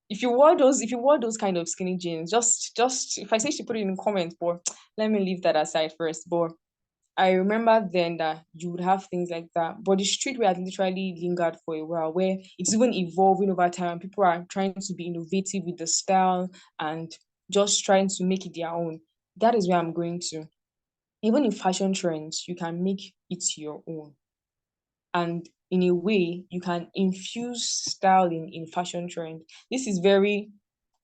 If you wore those kind of skinny jeans, just if I say she put it in the comments, but let me leave that aside first. But I remember then that you would have things like that. But the streetwear had literally lingered for a while, where it's even evolving over time. People are trying to be innovative with the style and just trying to make it their own. That is where I'm going to. Even in fashion trends, you can make it your own. And in a way, you can infuse styling in fashion trend. This is very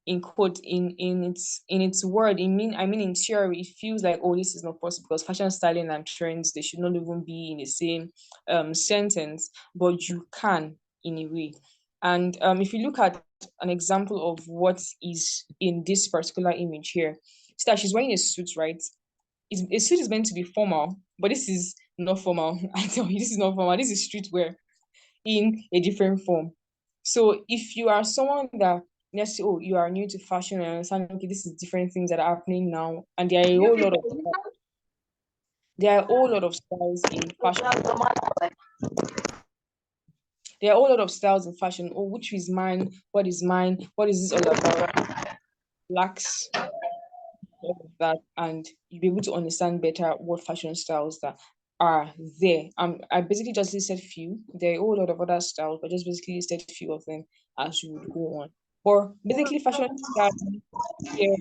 in quote in its word, in theory it feels like, oh, this is not possible because fashion styling and trends, they should not even be in the same sentence, but you can in a way. And if you look at an example of what is in this particular image here, see that she's wearing a suit, right? A suit is meant to be formal, but this is not formal. I tell you, this is not formal. This is streetwear in a different form. So if you are someone that, let's say, oh, you are new to fashion and understand, okay, this is different things that are happening now, and there are a whole lot of styles in fashion. There are a whole lot of styles in fashion. Oh, which is mine? What is mine? What is this all about? Lacks all of that, and you'll be able to understand better what fashion styles that are there. I basically just listed few. There are a whole lot of other styles, but just basically listed few of them as you would go on. Or basically fashion style here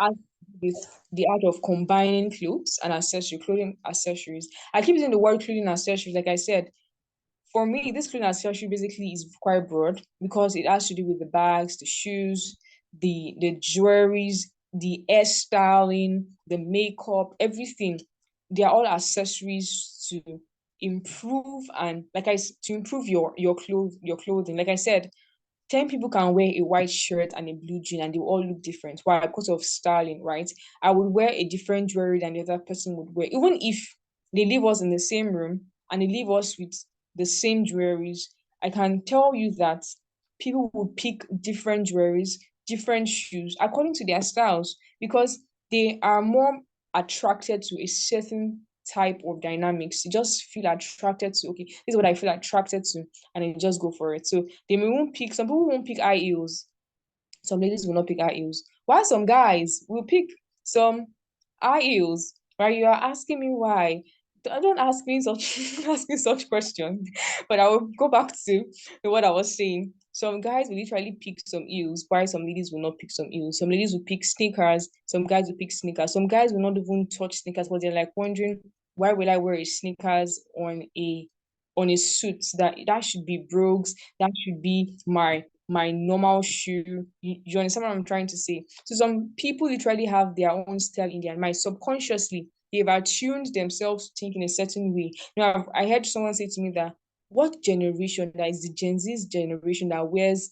has with the art of combining clothes and clothing accessories. I keep using the word clothing accessories, like I said. For me, this clothing accessory basically is quite broad because it has to do with the bags, the shoes, the jewelries, the hairstyling, the makeup, everything. They are all accessories to improve and to improve your clothing. Like I said, 10 people can wear a white shirt and a blue jean and they will all look different. Why? Because of styling, right? I would wear a different jewelry than the other person would wear. Even if they leave us in the same room and they leave us with the same jewelries, I can tell you that people will pick different jewelries, different shoes according to their styles because they are more attracted to a certain type of dynamics. You just feel attracted to, okay, this is what I feel attracted to, and then just go for it. So some people won't pick high heels, some ladies will not pick high heels, while some guys will pick some high heels, right? You are asking me why. Don't ask me such ask me such questions. But I will go back to what I was saying. Some guys will literally pick some heels, while some ladies will not pick some heels. Some ladies will pick sneakers, some guys will pick sneakers. Some guys will not even touch sneakers, but they're like wondering, why will I wear a sneakers on a suit? That should be brogues, that should be my normal shoe. You understand what I'm trying to say? So some people literally have their own style in their mind. Subconsciously, they've attuned themselves to think in a certain way. Now, I heard someone say to me that what generation, that is the Gen Z's generation, that wears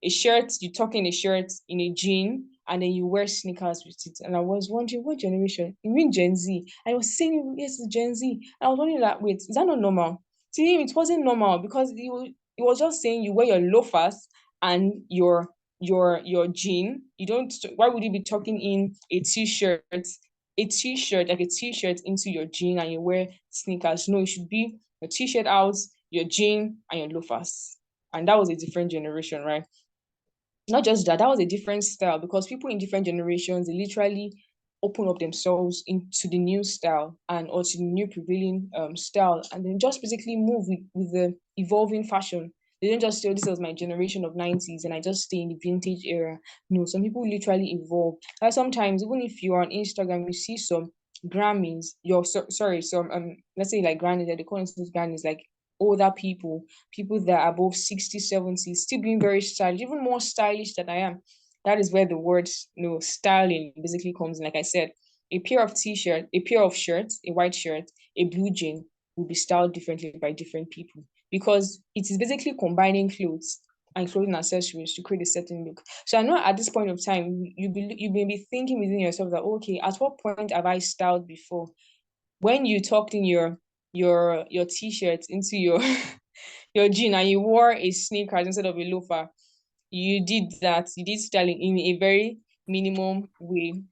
a shirt, you tuck in a shirt in a jean, and then you wear sneakers with it. And I was wondering, what generation? You mean Gen Z? And I was saying, yes, it's Gen Z. And I was wondering that, wait, is that not normal? To him, it wasn't normal because It was just saying you wear your loafers and your jean. You don't. Why would you be tucking in a t-shirt, like a t-shirt into your jean, and you wear sneakers? No, it should be your t-shirt out, your jean, and your loafers. And that was a different generation, right? Not just that, that was a different style, because people in different generations, they literally open up themselves into the new style and or to the new prevailing style, and then just basically move with the evolving fashion. They don't just say, oh, this was my generation of 90s and I just stay in the vintage era. No, some people literally evolve. Like sometimes, even if you're on Instagram, you see some Grammys, sorry, some let's say like grannies, they call themselves grannies, like older people that are above 60, 70, still being very stylish, even more stylish than I am. That is where the word, styling basically comes in. Like I said, a pair of t-shirt, a pair of shirts, a white shirt, a blue jean will be styled differently by different people, because it is basically combining clothes and clothing accessories to create a certain look. So I know at this point of time, you may be thinking within yourself that, okay, at what point have I styled before? When you tucked in your t-shirt into your your jean and you wore a sneakers instead of a loafer, you did that. You did styling in a very minimum way,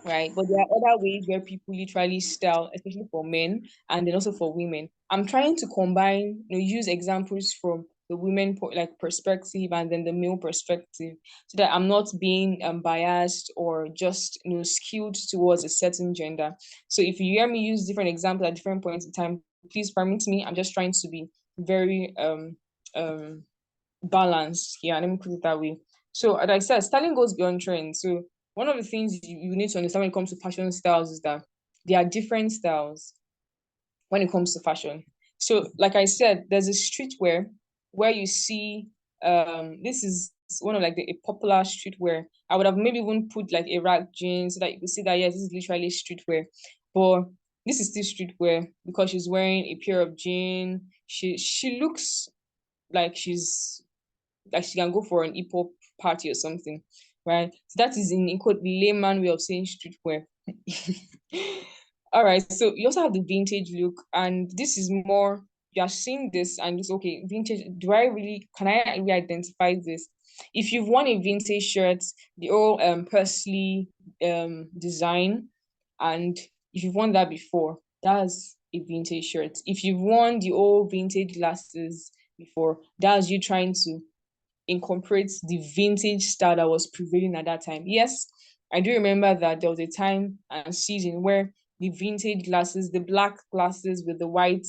right? But there are other ways where people literally style, especially for men and then also for women. I'm trying to combine, use examples from the women like perspective and then the male perspective, so that I'm not being biased or just skewed towards a certain gender. So if you hear me use different examples at different points in time, please permit me. I'm just trying to be very balanced. Yeah, let me put it that way. So as I said, styling goes beyond trends. So one of the things you need to understand when it comes to fashion styles is that there are different styles when it comes to fashion. So like I said, there's a streetwear where you see this is one of like a popular streetwear. I would have maybe even put like a rag jeans so that you could see that yes, this is literally streetwear. But this is still streetwear because she's wearing a pair of jeans. She looks like she can go for an hip hop party or something, right? So that is in quote layman way of saying streetwear. All right, so you also have the vintage look, and this is more you are seeing this and it's okay. Vintage. Can I really identify this? If you've worn a vintage shirt, the old Pursley design, and if you've worn that before, that's a vintage shirt. If you've worn the old vintage glasses before, that's you trying to incorporate the vintage style that was prevailing at that time. Yes, I do remember that there was a time and season where the vintage glasses, the black glasses with the white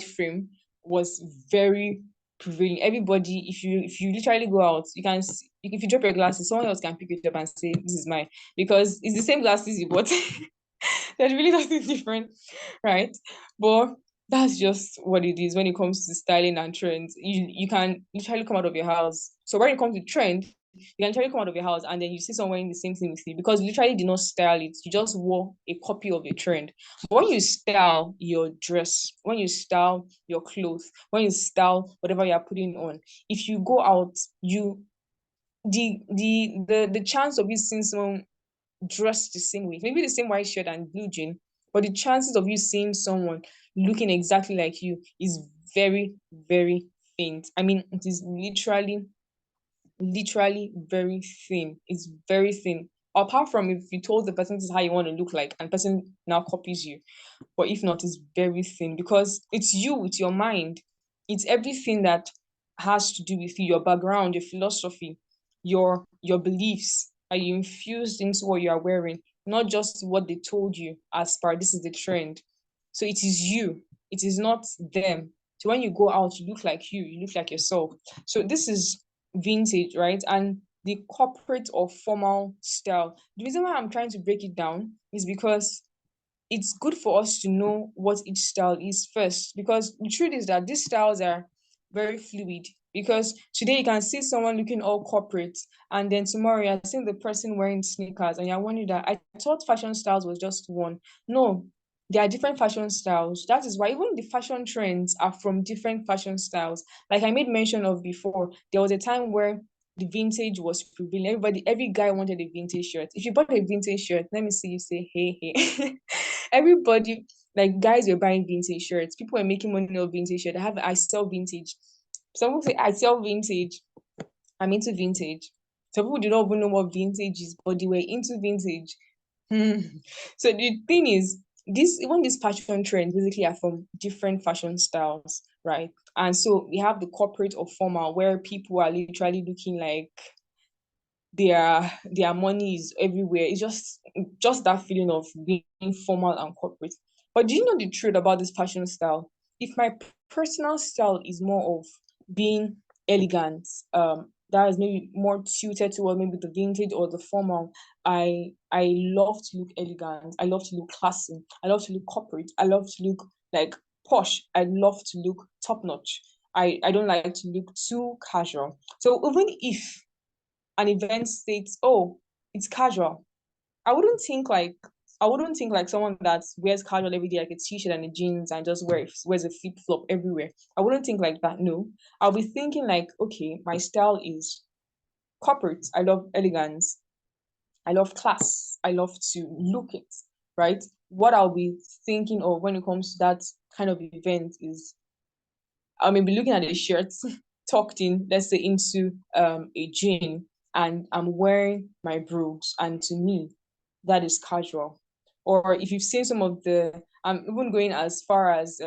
frame was very prevailing. Everybody, if you literally go out, you can see, if you drop your glasses, someone else can pick it up and say, "This is mine," because it's the same glasses you bought. There's really nothing different, right? But that's just what it is when it comes to styling and trends. You can literally come out of your house. So when it comes to trend, you can literally come out of your house and then you see someone wearing the same thing with you because you literally did not style it. You just wore a copy of a trend. But when you style your dress, when you style your clothes, when you style whatever you're putting on, if you go out, the chance of you seeing someone dressed the same way, maybe the same white shirt and blue jean, but the chances of you seeing someone looking exactly like you is very, very faint. I mean, it is literally very thin. It's very thin. Apart from if you told the person this is how you want to look like, and the person now copies you. But if not, it's very thin because it's you, it's your mind. It's everything that has to do with you, your background, your philosophy, your beliefs are you infused into what you are wearing, not just what they told you as far this is the trend. So it is you, it is not them. So when you go out, you look like yourself. So this is vintage, right? And the corporate or formal style. The reason why I'm trying to break it down is because it's good for us to know what each style is first, because the truth is that these styles are very fluid, because today you can see someone looking all corporate and then tomorrow you're seeing the person wearing sneakers and you're wondering that I thought fashion styles was just one. No, there are different fashion styles. That is why even the fashion trends are from different fashion styles. Like I made mention of before, there was a time where the vintage was prevailing. Every guy wanted a vintage shirt. If you bought a vintage shirt, let me see you say, hey, hey. Everybody Like guys were buying vintage shirts. People were making money off vintage shirts. I sell vintage. Some people say I sell vintage. I'm into vintage. Some people do not even know what vintage is, but they were into vintage. So the thing is, these fashion trends basically are from different fashion styles, right? And so we have the corporate or formal where people are literally looking like their money is everywhere. It's just that feeling of being formal and corporate. But do you know the truth about this fashion style? If my personal style is more of being elegant, that is maybe more suited toward maybe the vintage or the formal. I love to look elegant. I love to look classy. I love to look corporate. I love to look like posh. I love to look top notch. I don't like to look too casual. So even if an event states, oh, it's casual, I wouldn't think like someone that wears casual every day, like a t-shirt and a jeans and just wears a flip flop everywhere. I wouldn't think like that. No, I'll be thinking like, okay, my style is corporate. I love elegance. I love class. I love to look it, right? What I'll be thinking of when it comes to that kind of event is I may be looking at a shirt tucked in, let's say, into a jean, and I'm wearing my brogues, and to me, that is casual. Or if you've seen some of I'm even going as far as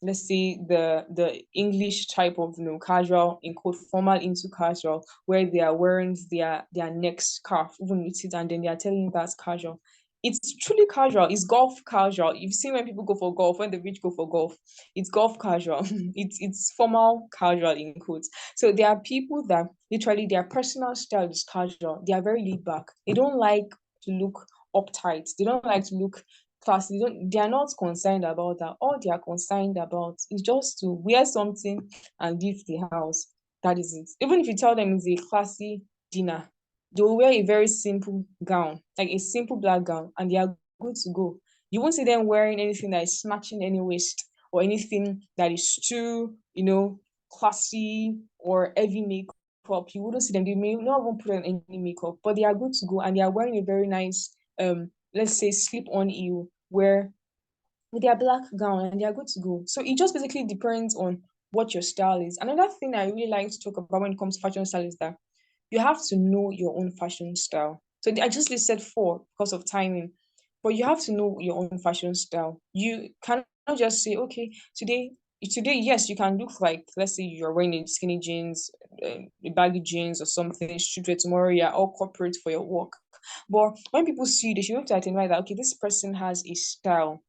let's say the English type of casual in quote formal into casual, where they are wearing their neck scarf even with it, and then they are telling you that's casual. It's truly casual. It's golf casual. You've seen when people go for golf, when the rich go for golf, it's golf casual. It's formal casual in quotes. So there are people that literally their personal style is casual. They are very laid back. They don't like to look uptight. They don't like to look classy. They are not concerned about that. All they are concerned about is just to wear something and leave the house. That is it. Even if you tell them it's a classy dinner, they will wear a very simple gown, like a simple black gown, and they are good to go. You won't see them wearing anything that is snatching any waist or anything that is too, classy or heavy makeup. You wouldn't see them. They may not even put on any makeup, but they are good to go, and they are wearing a very nice, let's say, slip-on heel, where with their black gown, and they are good to go. So it just basically depends on what your style is. Another thing I really like to talk about when it comes to fashion style is that you have to know your own fashion style. So I just listed four because of timing, but you have to know your own fashion style. You cannot just say, okay, today, yes, you can look like, let's say you're wearing a skinny jeans, a baggy jeans or something, streetwear. Tomorrow you're all corporate for your work. But when people see you, they should be able to identify that, okay, this person has a style,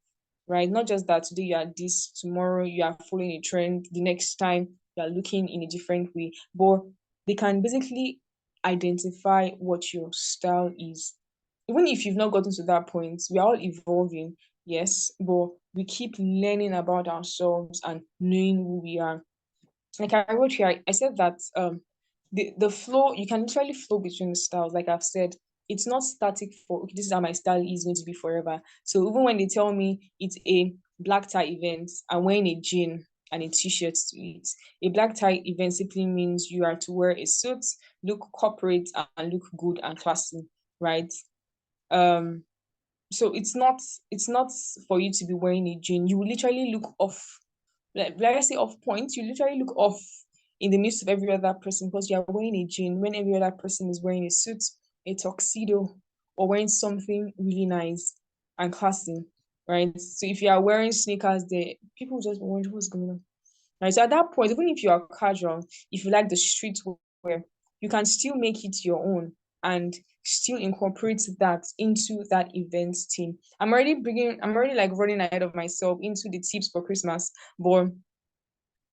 right? Not just that today you are this, tomorrow you are following a trend, the next time you are looking in a different way. But they can basically identify what your style is. Even if you've not gotten to that point, we are all evolving, yes, but we keep learning about ourselves and knowing who we are. Like I wrote here, I said that the flow, you can literally flow between the styles. Like I've said, it's not static for, okay, this is how my style is going to be forever. So even when they tell me it's a black tie event, I'm wearing a jean and a t-shirt to it. A black tie event simply means you are to wear a suit, look corporate, and look good and classy, right? Um, so it's not for you to be wearing a jean. You will literally look off, like I say, off point. You literally look off in the midst of every other person because you are wearing a jean when every other person is wearing a suit, a tuxedo, or wearing something really nice and classy, right? So if you are wearing sneakers, there people just wonder what's going on. Right. So at that point, even if you are casual, if you like the streetwear, you can still make it your own and still incorporate that into that event team. I'm already like running ahead of myself into the tips for Christmas, but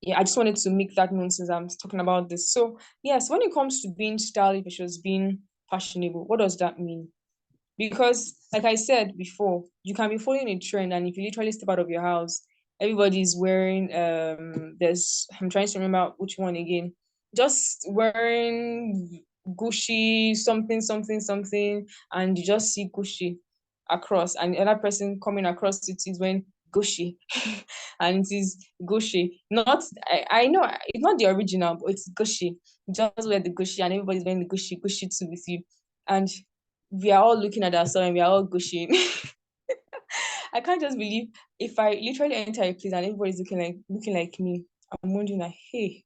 yeah, I just wanted to make that known since I'm talking about this. So yes, when it comes to being stylish versus being fashionable, what does that mean? Because like I said before, you can be following a trend, and if you literally step out of your house, everybody's wearing there's I'm trying to remember which one again, just wearing Gucci something something something, and you just see Gucci across, and the other person coming across it is wearing Gucci and it is Gucci, not I know it's not the original, but it's Gucci. Just wear the Gucci, and everybody's wearing the Gucci too with you, and we are all looking at ourselves and we are all gushing. I can't just believe if I literally enter a place and everybody's looking like me. I'm wondering like, hey,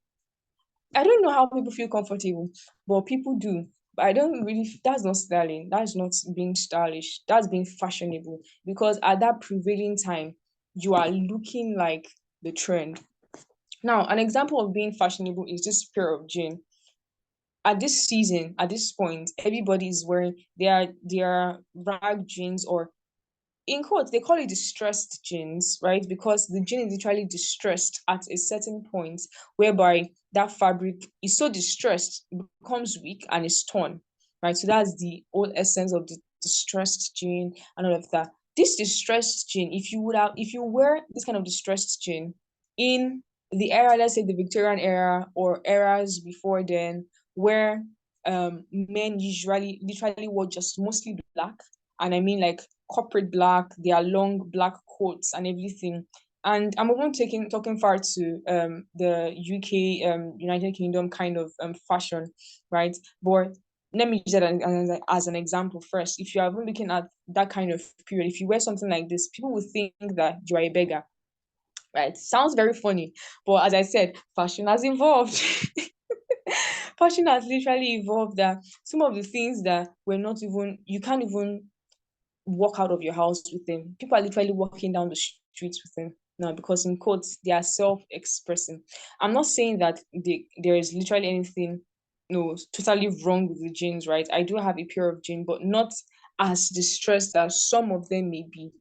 I don't know how people feel comfortable, but people do. But I don't really, that's not styling. That's not being stylish. That's being fashionable. Because at that prevailing time, you are looking like the trend. Now, an example of being fashionable is this pair of jeans. At this season, at this point, everybody is wearing their rag jeans, or in quotes, they call it distressed jeans, right? Because the jean is literally distressed at a certain point whereby that fabric is so distressed, it becomes weak and is torn, right? So that's the whole essence of the distressed jean and all of that. This distressed jean, if you wear this kind of distressed jean in the era, let's say the Victorian era or eras before then, where men usually literally wore just mostly black, and I mean like corporate black, their long black coats and everything. And I'm even talking far to the UK, United Kingdom kind of fashion, right? But let me use that as an example first. If you are even looking at that kind of period, if you wear something like this, people will think that you are a beggar, right? Sounds very funny, but as I said, fashion has evolved. Fashion has literally evolved, that some of the things that were not even, you can't even walk out of your house with them. People are literally walking down the streets with them now, because in quotes they are self-expressing. I'm not saying that there is literally anything no totally wrong with the jeans, right? I do have a pair of jeans, but not as distressed as some of them may be,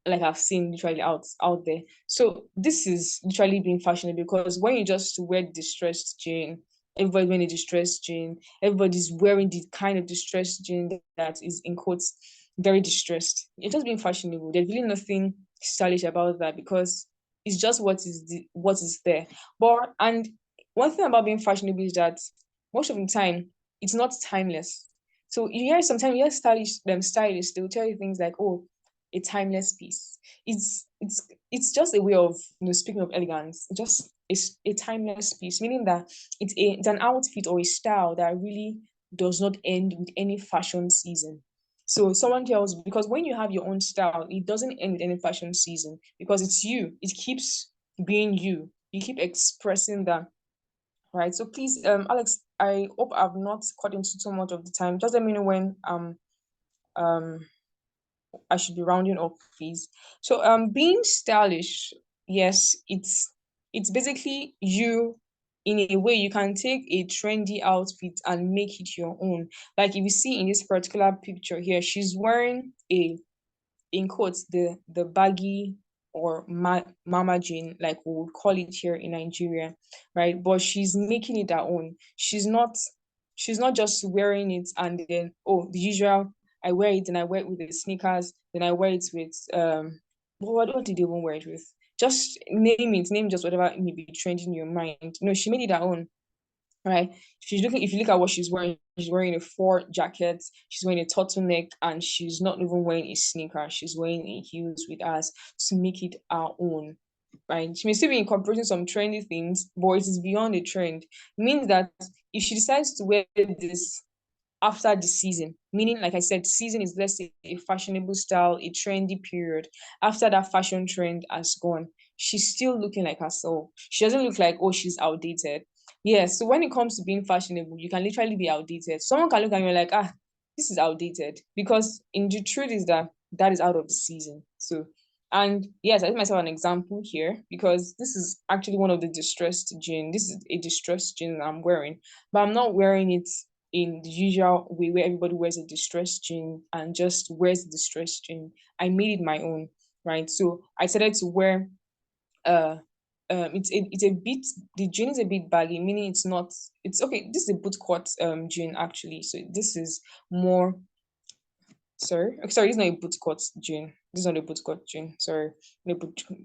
like I've seen literally out there. So this is literally being fashionable, because when you just wear distressed jean, everybody's wearing a distressed jean, everybody's wearing the kind of distressed jean that is in quotes very distressed. It's just being fashionable. There's really nothing stylish about that, because it's just what is there. But and one thing about being fashionable is that most of the time it's not timeless. So you hear sometimes you hear stylists, they will tell you things like, oh, a timeless piece. It's just a way of, speaking of elegance, it's a timeless piece, meaning that it's an outfit or a style that really does not end with any fashion season. So someone tells, because when you have your own style, it doesn't end with any fashion season, because it's you. It keeps being you. You keep expressing that, right? So please, Alex, I hope I've not cut into too much of the time. Just let me know when um I should be rounding up, please. So being stylish, yes, it's basically you. In a way, you can take a trendy outfit and make it your own. Like if you see in this particular picture here, she's wearing a, in quotes, the baggy or mama jean, like we would call it here in Nigeria, right? But she's making it her own. She's not just wearing it and then, oh, the usual, I wear it and I wear it with the sneakers, then I wear it with what did they even wear it with? Just name just whatever may be trending in your mind. No, she made it her own, right? If you look at what she's wearing a fur jacket, she's wearing a turtleneck, and she's not even wearing a sneaker. She's wearing a heels with us to make it our own, right? She may still be incorporating some trendy things, but it is beyond the trend. It means that if she decides to wear this after the season, meaning, like I said, season is, let's say, a fashionable style, a trendy period. After that fashion trend has gone, she's still looking like herself. She doesn't look like, oh, she's outdated. Yeah, so when it comes to being fashionable, you can literally be outdated. Someone can look at you like, ah, this is outdated, because in the truth is that that is out of the season. So, and yes, I give myself an example here, because this is actually one of the distressed jeans. This is a distressed jean I'm wearing, but I'm not wearing it in the usual way where everybody wears a distressed jean and just wears the distressed jean. I made it my own, right? So I started to wear it's a bit, the jean is a bit baggy, meaning it's okay. This is a boot cut jean actually. So this is more, sorry, this is not a boot cut jean. This is not a boot cut jean. Sorry, this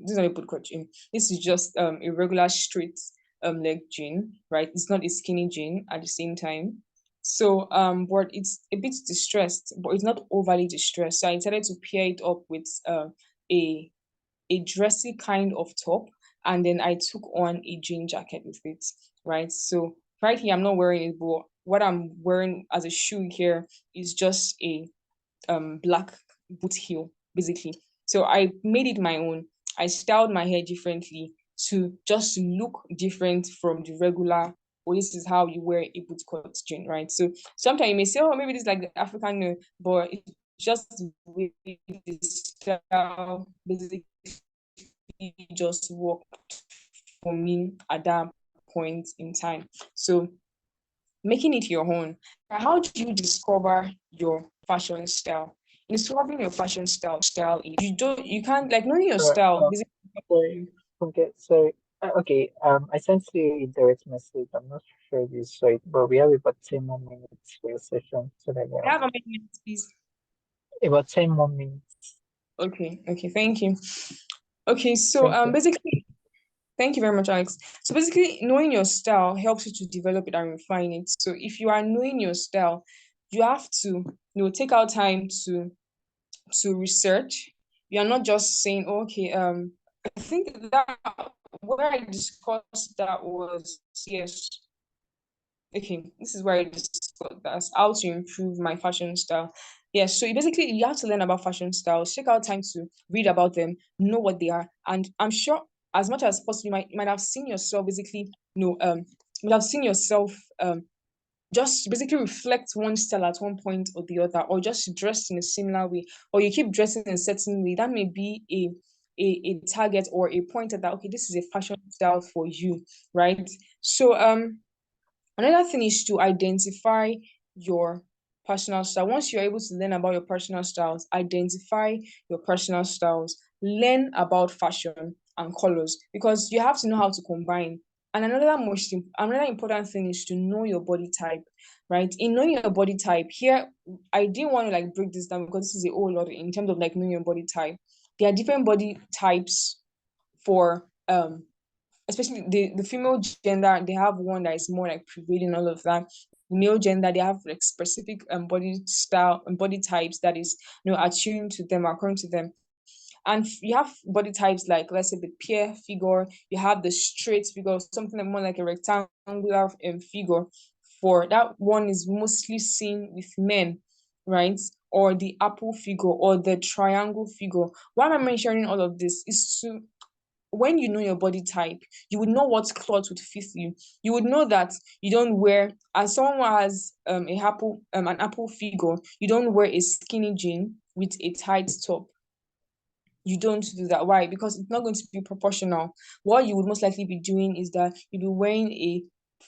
is not a boot cut jean. This is just a regular straight leg jean, right? It's not a skinny jean at the same time. So but it's a bit distressed, but it's not overly distressed. So I decided to pair it up with a dressy kind of top, and then I took on a jean jacket with it, right? So right here I'm not wearing it, but what I'm wearing as a shoe here is just a black boot heel, basically. So I made it my own. I styled my hair differently to just look different from the regular, or this is how you wear a boot cut jean, right? So sometimes you may say, oh, maybe this is like the African, but it's just the way the style basically just worked for me at that point in time. So making it your own. How do you discover your fashion style? In discovering your fashion style is you can't like knowing your style. Sorry, okay, sorry. Okay, I sent you a direct message. I'm not sure if you saw it, but we have about 10 more minutes for your session. So that I have how many minutes, please? about 10 more minutes. Okay, thank you. Okay, so Thank you. basically, thank you very much, Alex. So basically, knowing your style helps you to develop it and refine it. So if you are knowing your style, you have to, take out time to research. You are not just saying, oh, okay, I think that where I discussed that was, yes, okay, this is where I discussed that's how to improve my fashion style. Yes, so basically you have to learn about fashion styles, take out time to read about them, know what they are, and I'm sure as much as possible you might have seen yourself basically, you might have seen yourself just basically reflect one style at one point or the other, or just dress in a similar way, or you keep dressing in a certain way. That may be a target or a pointer that okay, this is a fashion style for you, right? So another thing is to identify your personal style. Once you're able to learn about your personal styles, identify your personal styles, learn about fashion and colors, because you have to know how to combine. And another important thing is to know your body type, right? In knowing your body type, here I didn't want to like break this down because this is a whole lot in terms of like knowing your body type. There are different body types for especially the female gender. They have one that is more like prevailing, all of that. The male gender, they have like specific body style and body types that is attuned to them, according to them. And you have body types like, let's say, the pear figure, you have the straight figure, something like more like a rectangular figure. For that one is mostly seen with men, right? Or the apple figure or the triangle figure. Why am I mentioning all of this? Is to when you know your body type, you would know what cloth would fit you. You would know that you don't wear, as someone who has an apple figure, you don't wear a skinny jean with a tight top. You don't do that. Why? Because it's not going to be proportional. What you would most likely be doing is that you'll be wearing a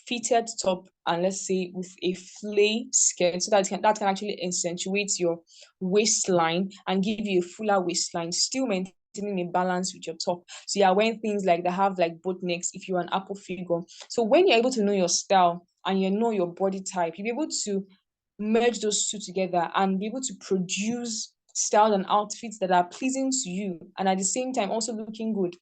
fitted top and let's say with a flay skirt, so that can actually accentuate your waistline and give you a fuller waistline, still maintaining a balance with your top. So you are wearing things like that have like both necks if you're an apple figure. So when you're able to know your style and you know your body type, you'll be able to merge those two together and be able to produce styles and outfits that are pleasing to you and at the same time also looking good,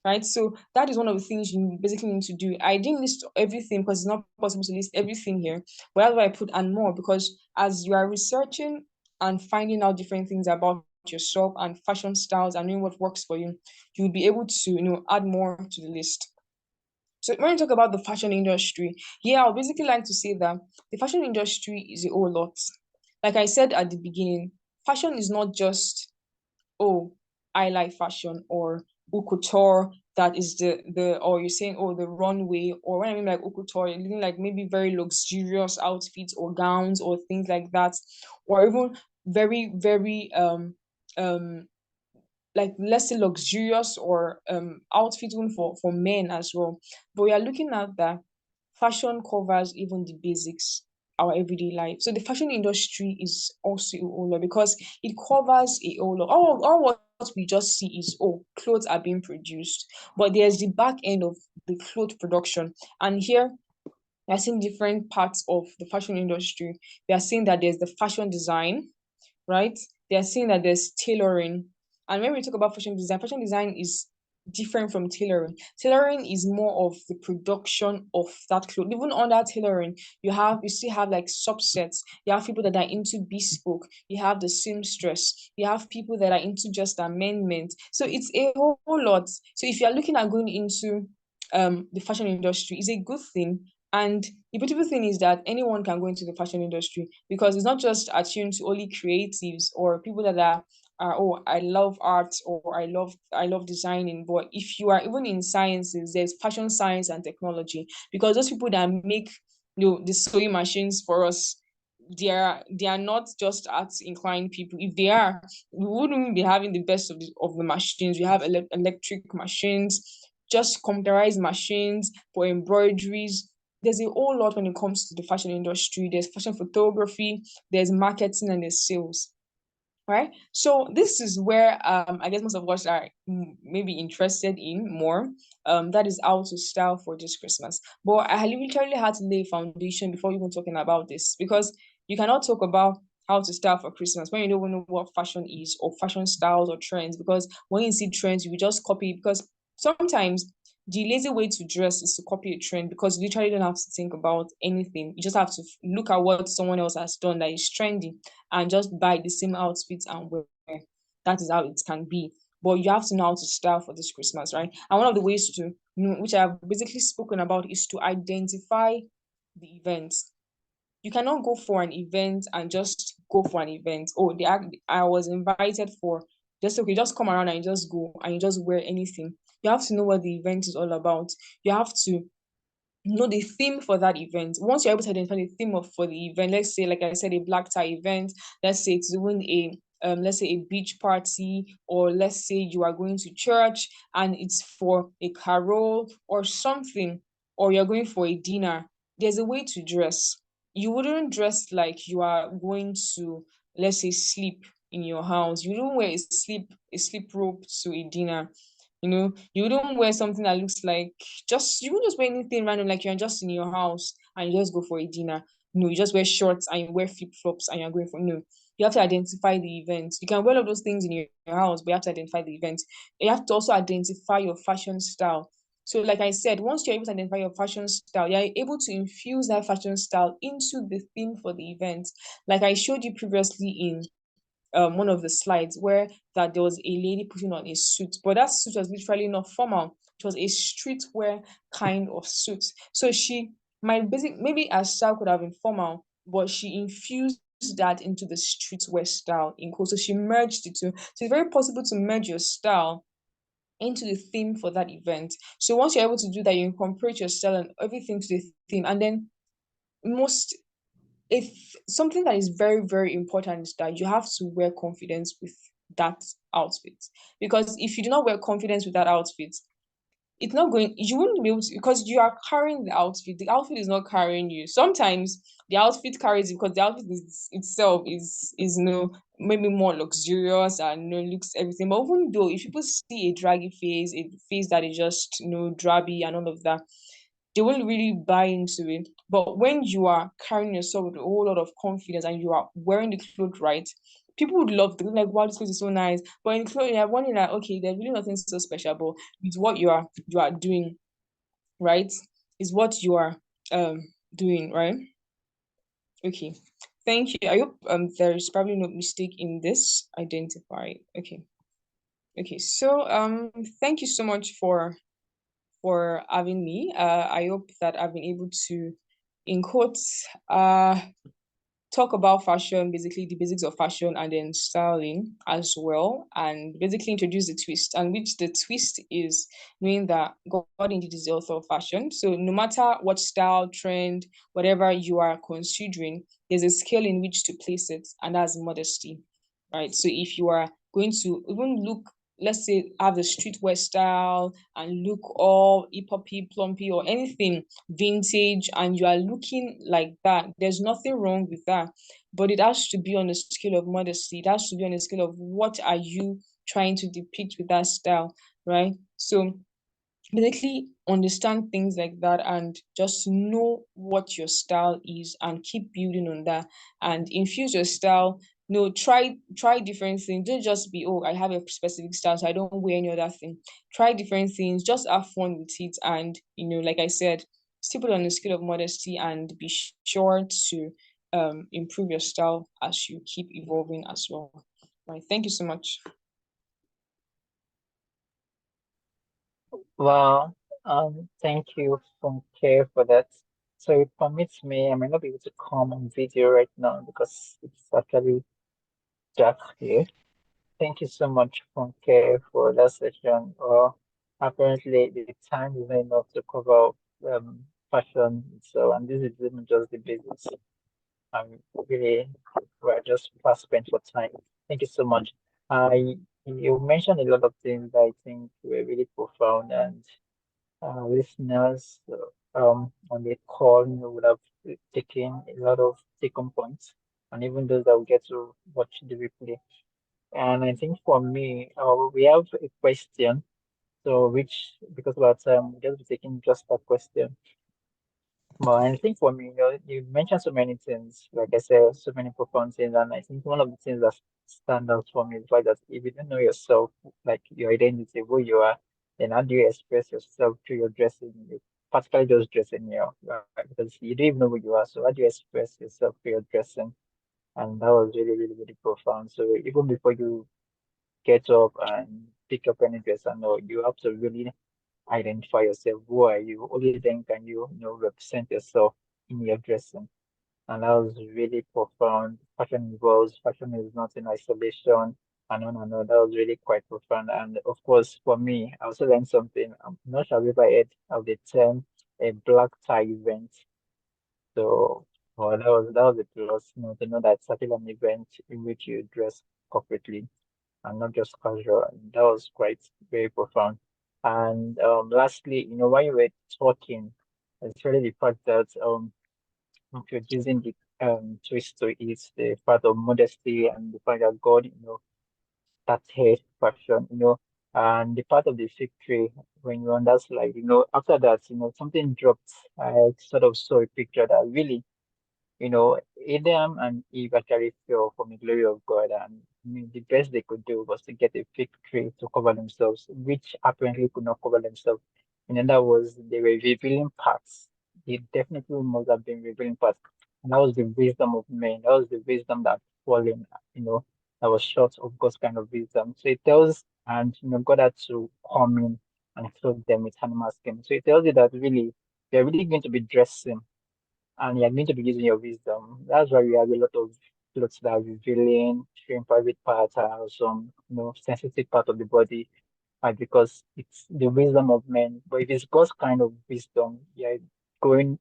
right? So that is one of the things you basically need to do. I didn't list everything because it's not possible to list everything here, but that's why I put and more, because as you are researching and finding out different things about yourself and fashion styles and knowing what works for you, you'll be able to add more to the list. So when you talk about the fashion industry, yeah, I'll basically like to say that the fashion industry is a whole lot. Like I said at the beginning, fashion is not just, oh, I like fashion, or haute couture, that is the or you're saying, oh, the runway, or when I mean like haute couture, you're looking like maybe very luxurious outfits or gowns or things like that, or even very, very um like let's say luxurious or outfit even for men as well. But we are looking at that fashion covers even the basics, our everyday life. So the fashion industry is also a whole lot because it covers a whole lot. All what we just see is, oh, clothes are being produced, but there's the back end of the clothes production. And here we are seeing different parts of the fashion industry. We are seeing that there's the fashion design, right? They are saying that there's tailoring. And when we talk about fashion design is different from tailoring. Tailoring is more of the production of that clothes. Even under tailoring, you still have like subsets. You have people that are into bespoke, you have the seamstress, you have people that are into just amendment. So it's a whole lot. So if you're looking at going into the fashion industry, it's a good thing. And the beautiful thing is that anyone can go into the fashion industry because it's not just attuned to only creatives or people that are oh, I love art, or I love designing. But if you are even in sciences, there's fashion science and technology, because those people that make the sewing machines for us, they are not just arts inclined people. If they are, we wouldn't be having the best of the machines. We have electric machines, just computerized machines for embroideries. There's a whole lot when it comes to the fashion industry. There's fashion photography, there's marketing, and there's sales. Right. So this is where I guess most of us are maybe interested in more. That is how to style for this Christmas. But I literally had to lay a foundation before even talking about this, because you cannot talk about how to style for Christmas when you don't know what fashion is, or fashion styles, or trends. Because when you see trends, you just copy. Because sometimes the lazy way to dress is to copy a trend, because you literally don't have to think about anything. You just have to look at what someone else has done that is trendy, and just buy the same outfits and wear. That is how it can be. But you have to know how to style for this Christmas, right? And one of the ways to, which I have basically spoken about, is to identify the events. You cannot go for an event and just go for an event. Oh, I was invited for, just okay, just come around and you just go and you just wear anything. You have to know what the event is all about. You have to know the theme for that event. Once you're able to identify the theme for the event, let's say, like I said, a black tie event, let's say it's even a let's say a beach party, or let's say you are going to church and it's for a carol or something, or you're going for a dinner, there's a way to dress. You wouldn't dress like you are going to, let's say, sleep in your house. You don't wear a sleep robe to a dinner. You don't wear something that looks like, you won't just wear anything random, like you're just in your house and you just go for a dinner. No, you just wear shorts and you wear flip-flops and you're going for, no. You have to identify the event. You can wear all those things in your house, but you have to identify the event. You have to also identify your fashion style. So, like I said, once you're able to identify your fashion style, you're able to infuse that fashion style into the theme for the event. Like I showed you previously in one of the slides, where that there was a lady putting on a suit, but that suit was literally not formal. It was a streetwear kind of suit. So she might maybe her style could have been formal, but she infused that into the streetwear style in quote. So she merged the two. So it's very possible to merge your style into the theme for that event. So once you're able to do that, you incorporate your style and everything to the theme. And then most if something that is very, very important is that you have to wear confidence with that outfit. Because if you do not wear confidence with that outfit, it's not going, you wouldn't be able to, because you are carrying the outfit is not carrying you. Sometimes the outfit carries you because the outfit itself is maybe more luxurious and looks everything. But even though if people see a draggy face, a face that is just drabby and all of that, they won't really buy into it. But when you are carrying yourself with a whole lot of confidence and you are wearing the clothes right, people would love it. Like, wow, this clothes is so nice. But in clothes, you're wondering like, okay, there's really nothing so special, but it's what you are doing, right? Is what you are doing, right? Okay. Thank you. I hope there's probably no mistake in this. Identify. Okay. Okay. So thank you so much for having me. I hope that I've been able to, in quotes, talk about fashion, basically the basics of fashion, and then styling as well, and basically introduce the twist, and which the twist is knowing that God indeed is the author of fashion. So no matter what style, trend, whatever you are considering, there's a scale in which to place it, and that's modesty, right? So if you are going to even look, let's say, have the streetwear style and look all hip-hoppy, plumpy, or anything vintage, and you are looking like that, there's nothing wrong with that. But it has to be on a scale of modesty. It has to be on a scale of what are you trying to depict with that style, right? So basically understand things like that and just know what your style is and keep building on that and infuse your style. Try different things. Don't just be, oh, I have a specific style, so I don't wear any other thing. Try different things, just have fun with it, and like I said, still put on a scale of modesty and be sure to improve your style as you keep evolving as well. Right, thank you so much. Well, thank you, Funke, for that. So it permits me, I may not be able to come on video right now because it's actually dark here. Thank you so much, Funke, for that session. Apparently, the time is not enough to cover fashion. So, and this is even just the basics. I'm really, we're just fast spent for time. Thank you so much. You mentioned a lot of things that I think were really profound, and listeners on the call would have taken a lot of take-home points, and even those that will get to watch the replay. And I think for me, we have a question. So, which, because of our time, we'll just be taking just that question. But I think for me, you mentioned so many things, like I said, so many profound things. And I think one of the things that stand out for me is like that if you don't know yourself, like your identity, who you are, then how do you express yourself through your dressing? You particularly just dressing, right? Because you don't even know who you are. So how do you express yourself through your dressing? And that was really, really, really profound. So even before you get up and pick up any dress and all, you have to really identify yourself. Who are you? Only then can you, represent yourself in your dressing. And that was really profound. Fashion evolves, fashion is not in isolation, and on and on. That was really quite profound. And of course, for me, I also learned something. I'm not sure if I heard of the term a black tie event. So, well, that was a plus, to know that it's actually an event in which you dress corporately and not just casual. And that was quite very profound. And lastly, while you were talking, it's really the fact that introducing the twist to it, the part of modesty and the fact that God, started fashion, and the part of the victory when you understand, like, after that, something dropped. I sort of saw a picture that really Adam and Eve actually fell from the glory of God, and I mean, the best they could do was to get a fig tree to cover themselves, which apparently could not cover themselves. And then that was they were revealing parts. They definitely must have been revealing parts. And that was the wisdom of men. That was the wisdom that fallen, that was short of God's kind of wisdom. So it tells, and God had to come in and clothe them with animal skin. So it tells you that really they're really going to be dressing and you're going to be using your wisdom. That's why we have a lot of clothes that are revealing, showing private parts or some, sensitive part of the body, because it's the wisdom of men. But if it's God's kind of wisdom, yeah, going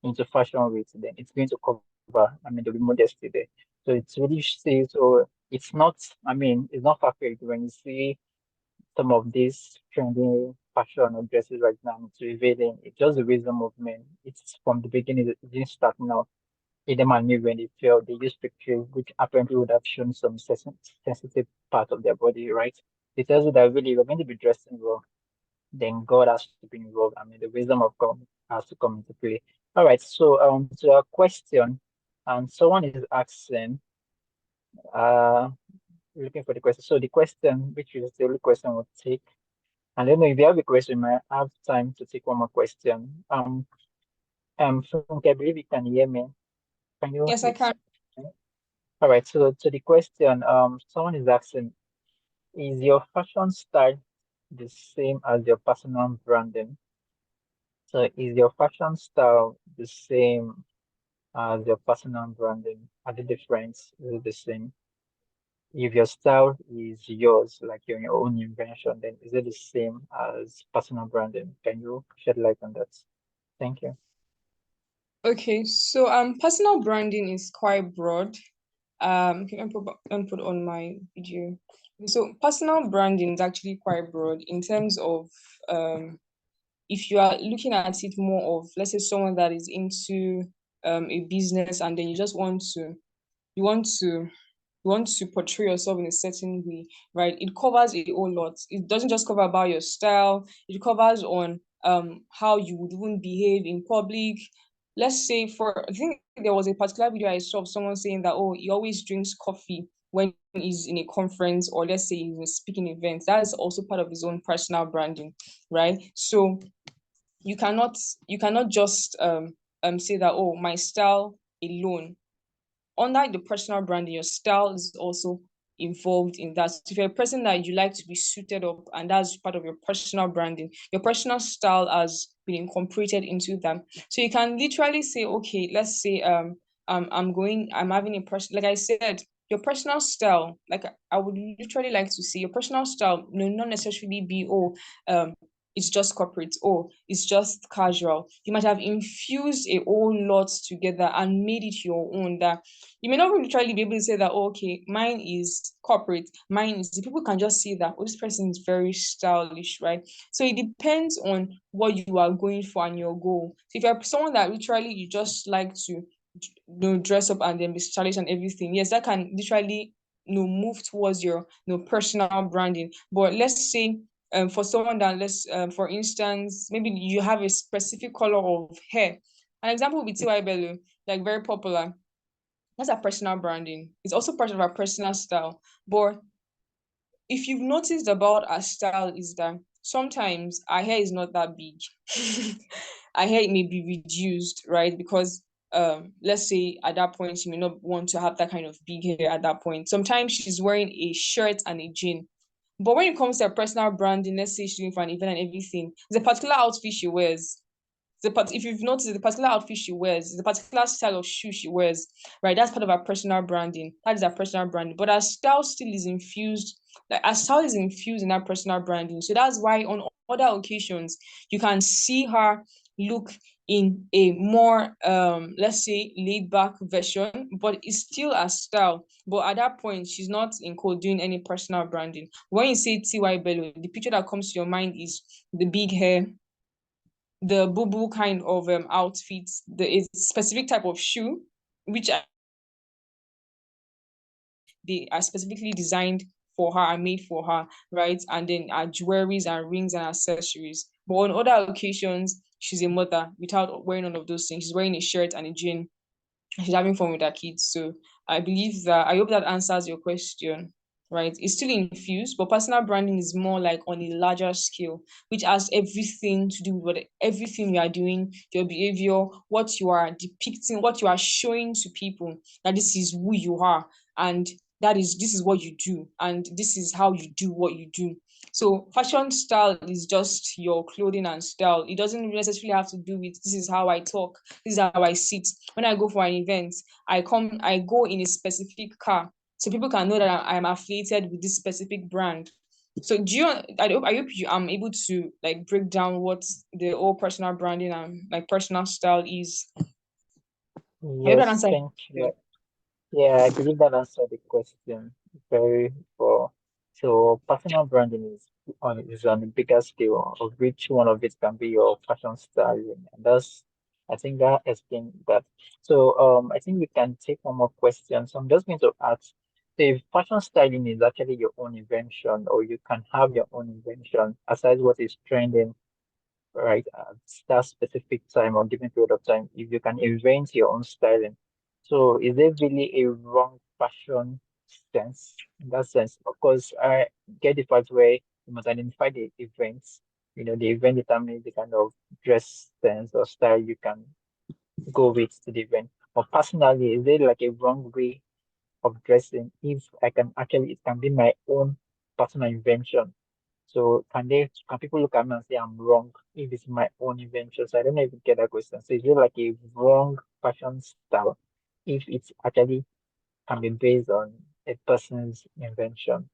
into fashion with, then it's going to cover. I mean, there'll be modesty there. So it's really see. So it's not. I mean, it's not perfect when you see some of these trending fashion or dresses right now. It's revealing. It's just the wisdom of men. It's from the beginning. It didn't start now. Adam and Eve, when they fell, they used pictures which apparently would have shown some sensitive part of their body, right? It tells you that really you're going to be dressing well, then God has to be involved. I mean, the wisdom of God has to come into play. All right, so to our question, and someone is asking, uh, looking for the question. So the question, which is the only question we'll take, and then if you have a question, we might have time to take one more question. Funke, I believe you can hear me. Can you? Yes, I can. All right. So the question, someone is asking, is your fashion style the same as your personal branding? So is your fashion style the same as your personal branding? Are the difference? Is it the same? If your style is yours, like your own invention, then is it the same as personal branding? Can you shed light on that? Thank you. Okay, so personal branding is quite broad. Can I put on my video? So personal branding is actually quite broad in terms of if you are looking at it more of, let's say, someone that is into a business, and then you just want to you want to you want to portray yourself in a certain way, right? It covers a whole lot. It doesn't just cover about your style. It covers on how you would even behave in public. Let's say, for I think there was a particular video I saw of someone saying that, oh, he always drinks coffee when he's in a conference, or let's say he's in a speaking event. That is also part of his own personal branding, right? So you cannot just say that, oh, my style alone. Unlike the personal branding, your style is also involved in that. So if you're a person that you like to be suited up, and that's part of your personal branding, your personal style has been incorporated into them. So you can literally say, okay, let's say I'm having a person, like I said, your personal style, like I would literally like to see your personal style, not necessarily be, it's just corporate, it's just casual. You might have infused a whole lot together and made it your own, that you may not literally be able to say that, okay, mine is corporate, mine is, the people can just see that, this person is very stylish, right? So it depends on what you are going for and your goal. So if you're someone that literally you just like to dress up and then be stylish and everything, yes, that can literally move towards your personal branding. But let's say for someone that, for instance, maybe you have a specific color of hair. An example would be T.Y. Bello, like very popular. That's our personal branding. It's also part of our personal style. But if you've noticed about our style is that sometimes our hair is not that big. Our hair may be reduced, right? Because let's say at that point you may not want to have that kind of big hair at that point. Sometimes she's wearing a shirt and a jean. But when it comes to her personal branding, let's say she's doing for an event and everything, there's a particular outfit she wears. If you've noticed, the particular outfit she wears, the particular style of shoe she wears, right? That's part of our personal branding. That is our personal branding. But our style still is infused, like our style is infused in our personal branding. So that's why on other occasions, you can see her look in a more let's say laid back version, but it's still a style. But at that point, she's not in code doing any personal branding. When you say T.Y. Bello, the picture that comes to your mind is the big hair, the boo kind of outfits, the specific type of shoe, which they are specifically designed for her and made for her, right? And then jewelries and rings and accessories. But on other occasions, she's a mother without wearing all of those things. She's wearing a shirt and a jean. She's having fun with her kids. So I hope that answers your question, right? It's still infused, but personal branding is more like on a larger scale, which has everything to do with everything you are doing, your behavior, what you are depicting, what you are showing to people, that this is who you are, and this is what you do, and this is how you do what you do. So fashion style is just your clothing and style. It doesn't necessarily have to do with this is how I talk, this is how I sit. When I go for an event, I go in a specific car so people can know that I'm affiliated with this specific brand. So I hope I'm able to like break down what the whole personal branding and like personal style is. I hope that Yes, answers. thank you. Yeah, I believe that answered the question very well. So personal branding is on a bigger scale, of which one of it can be your fashion styling. And I think that explains that. So I think we can take one more question. So I'm just going to ask, if fashion styling is actually your own invention, or you can have your own invention aside what is trending right at that specific time or given period of time, if you can invent your own styling. So is there really a wrong fashion sense in that sense? Of course, I get the part where you must identify the events, the event determines the kind of dress sense or style you can go with to the event. But personally, is there like a wrong way of dressing if it can be my own personal invention? So can people look at me and say I'm wrong if it's my own invention? So I don't know if you get that question. So is it like a wrong fashion style if it's actually can be based on a person's invention?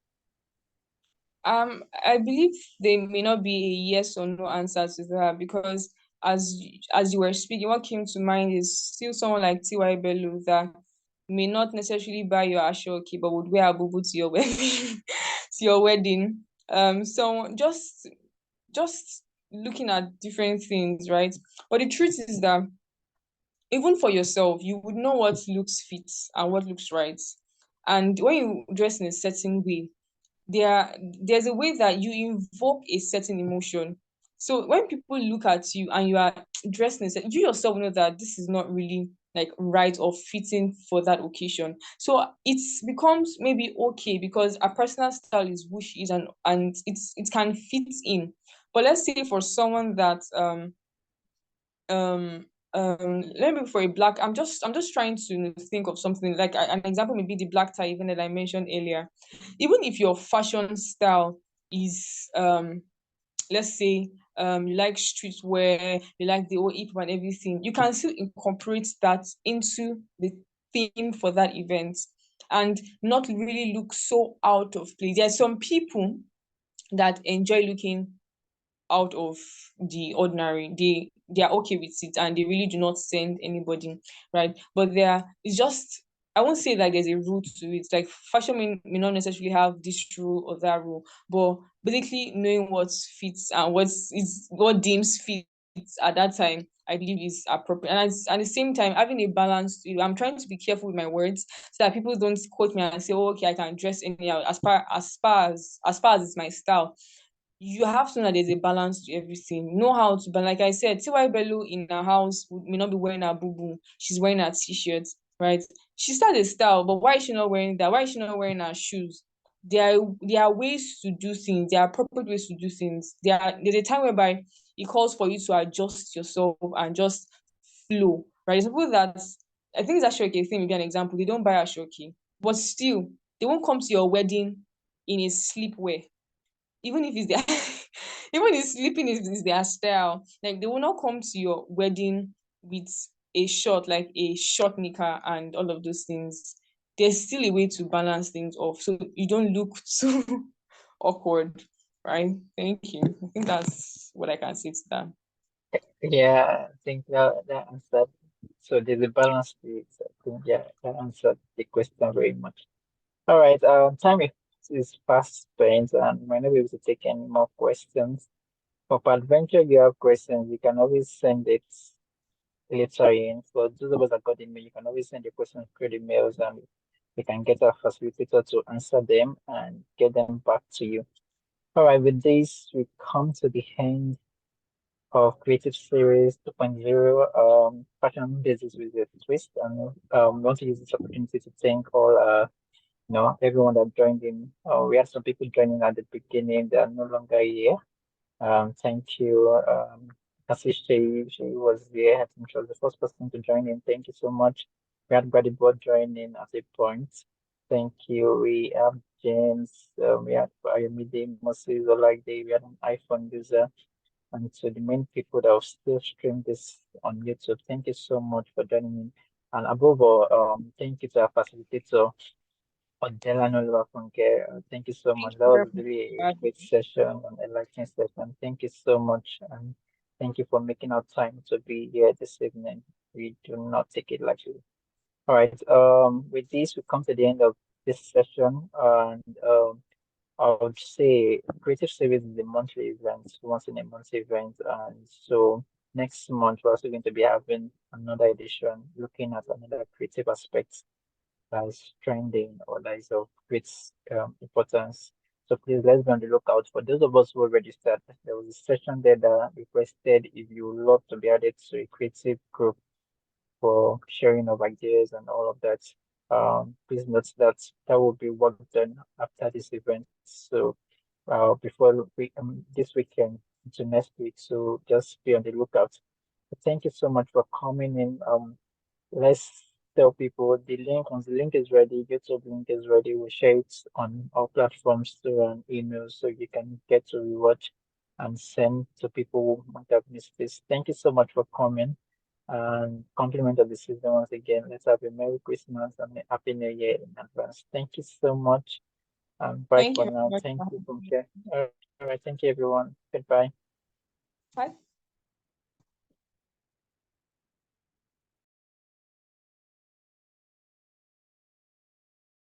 I believe there may not be a yes or no answer to that, because as you were speaking, what came to mind is still someone like T.Y. Bello that may not necessarily buy your ashoki, but would wear a bubu to your wedding, to your wedding. So just looking at different things, right? But the truth is that even for yourself, you would know what looks fit and what looks right. And when you dress in a certain way, there's a way that you invoke a certain emotion. So when people look at you and you are dressed in a certain, you yourself know that this is not really like right or fitting for that occasion. So it becomes maybe okay because a personal style is who she is, and it can fit in. But let's say for someone that um let me for a black, I'm just trying to think of something like an example, maybe the black tie even that I mentioned earlier. Even if your fashion style is let's say you like streetwear, you like the old hip hop and everything, you can still incorporate that into the theme for that event. and not really look so out of place. There are some people that enjoy looking out of the ordinary. They are okay with it and they really do not send anybody, right? But it's just, I won't say that there's a rule to it. Like fashion may not necessarily have this rule or that rule, but basically knowing what fits and what deems fits at that time, I believe is appropriate. And at the same time, having a balance. I'm trying to be careful with my words so that people don't quote me and say, "Oh, okay, I can dress anyhow." As far as it's my style, you have to know that there's a balance to everything. Know how to, but like I said, T.Y. Bello in her house may not be wearing her boo. She's wearing her t-shirt, right? She started a style, but why is she not wearing that? Why is she not wearing her shoes? There are ways to do things. There are appropriate ways to do things. There's a time whereby it calls for you to adjust yourself and just flow, right? There's people that, I think it's Ashoke thing, maybe an example. They don't buy Ashoke, but still they won't come to your wedding in a sleepwear, even if it's their even if sleeping is their style. Like they will not come to your wedding with a short, like a short knicker and all of those things. There's still a way to balance things off so you don't look too awkward, right? Thank you. I think that's what I can say to that. Yeah, I think that answered. So there's a balance to it. I think yeah, that answered the question very much. All right, time is fast spent and we might not be able to take any more questions. For Adventure, you have questions, you can always send it later in. For those of us that got email, you can always send your questions through the mails and we can get our facilitator to answer them and get them back to you. All right, with this, we come to the end of Creative Series 2.0, Fashion Business with a Twist. And want to use this opportunity to thank all everyone that joined in. We had some people joining at the beginning, they are no longer here. Thank you. She was there. I think she was the first person to join in. Thank you so much. We had Board join in at a point. Thank you. We have James. We had Ayomide, Moses, Olagde. We had an iPhone user. And to the main people that will still stream this on YouTube, thank you so much for joining in. And above all, thank you to our facilitator, Odelana Oluwafunke. Thank you so Thank much. you That was very really a much. great session, an enlightening session. Thank you so much. And thank you for making our time to be here this evening. We do not take it lightly. All right. With this, we come to the end of this session. And I would say Creative Series is a monthly event, once in a month event. And so next month, we're also going to be having another edition looking at another creative aspect that is trending or that is of great importance. So please let's be on the lookout. For those of us who registered, there was a session there that requested if you would love to be added to a creative group for sharing of ideas and all of that. Please note that that will be work done after this event. So before this weekend to next week. So just be on the lookout. Thank you so much for coming in. Let's tell people once the link is ready, YouTube link is ready, we'll share it on our platforms through an email so you can get to rewatch and send to people who might have missed this. Thank you so much for coming and compliment of the season once again. Let's have a Merry Christmas and a Happy New Year in advance. Thank you so much. Bye Thank for you now. very Thank much. you, Funke. All right, thank you everyone. Goodbye. Bye.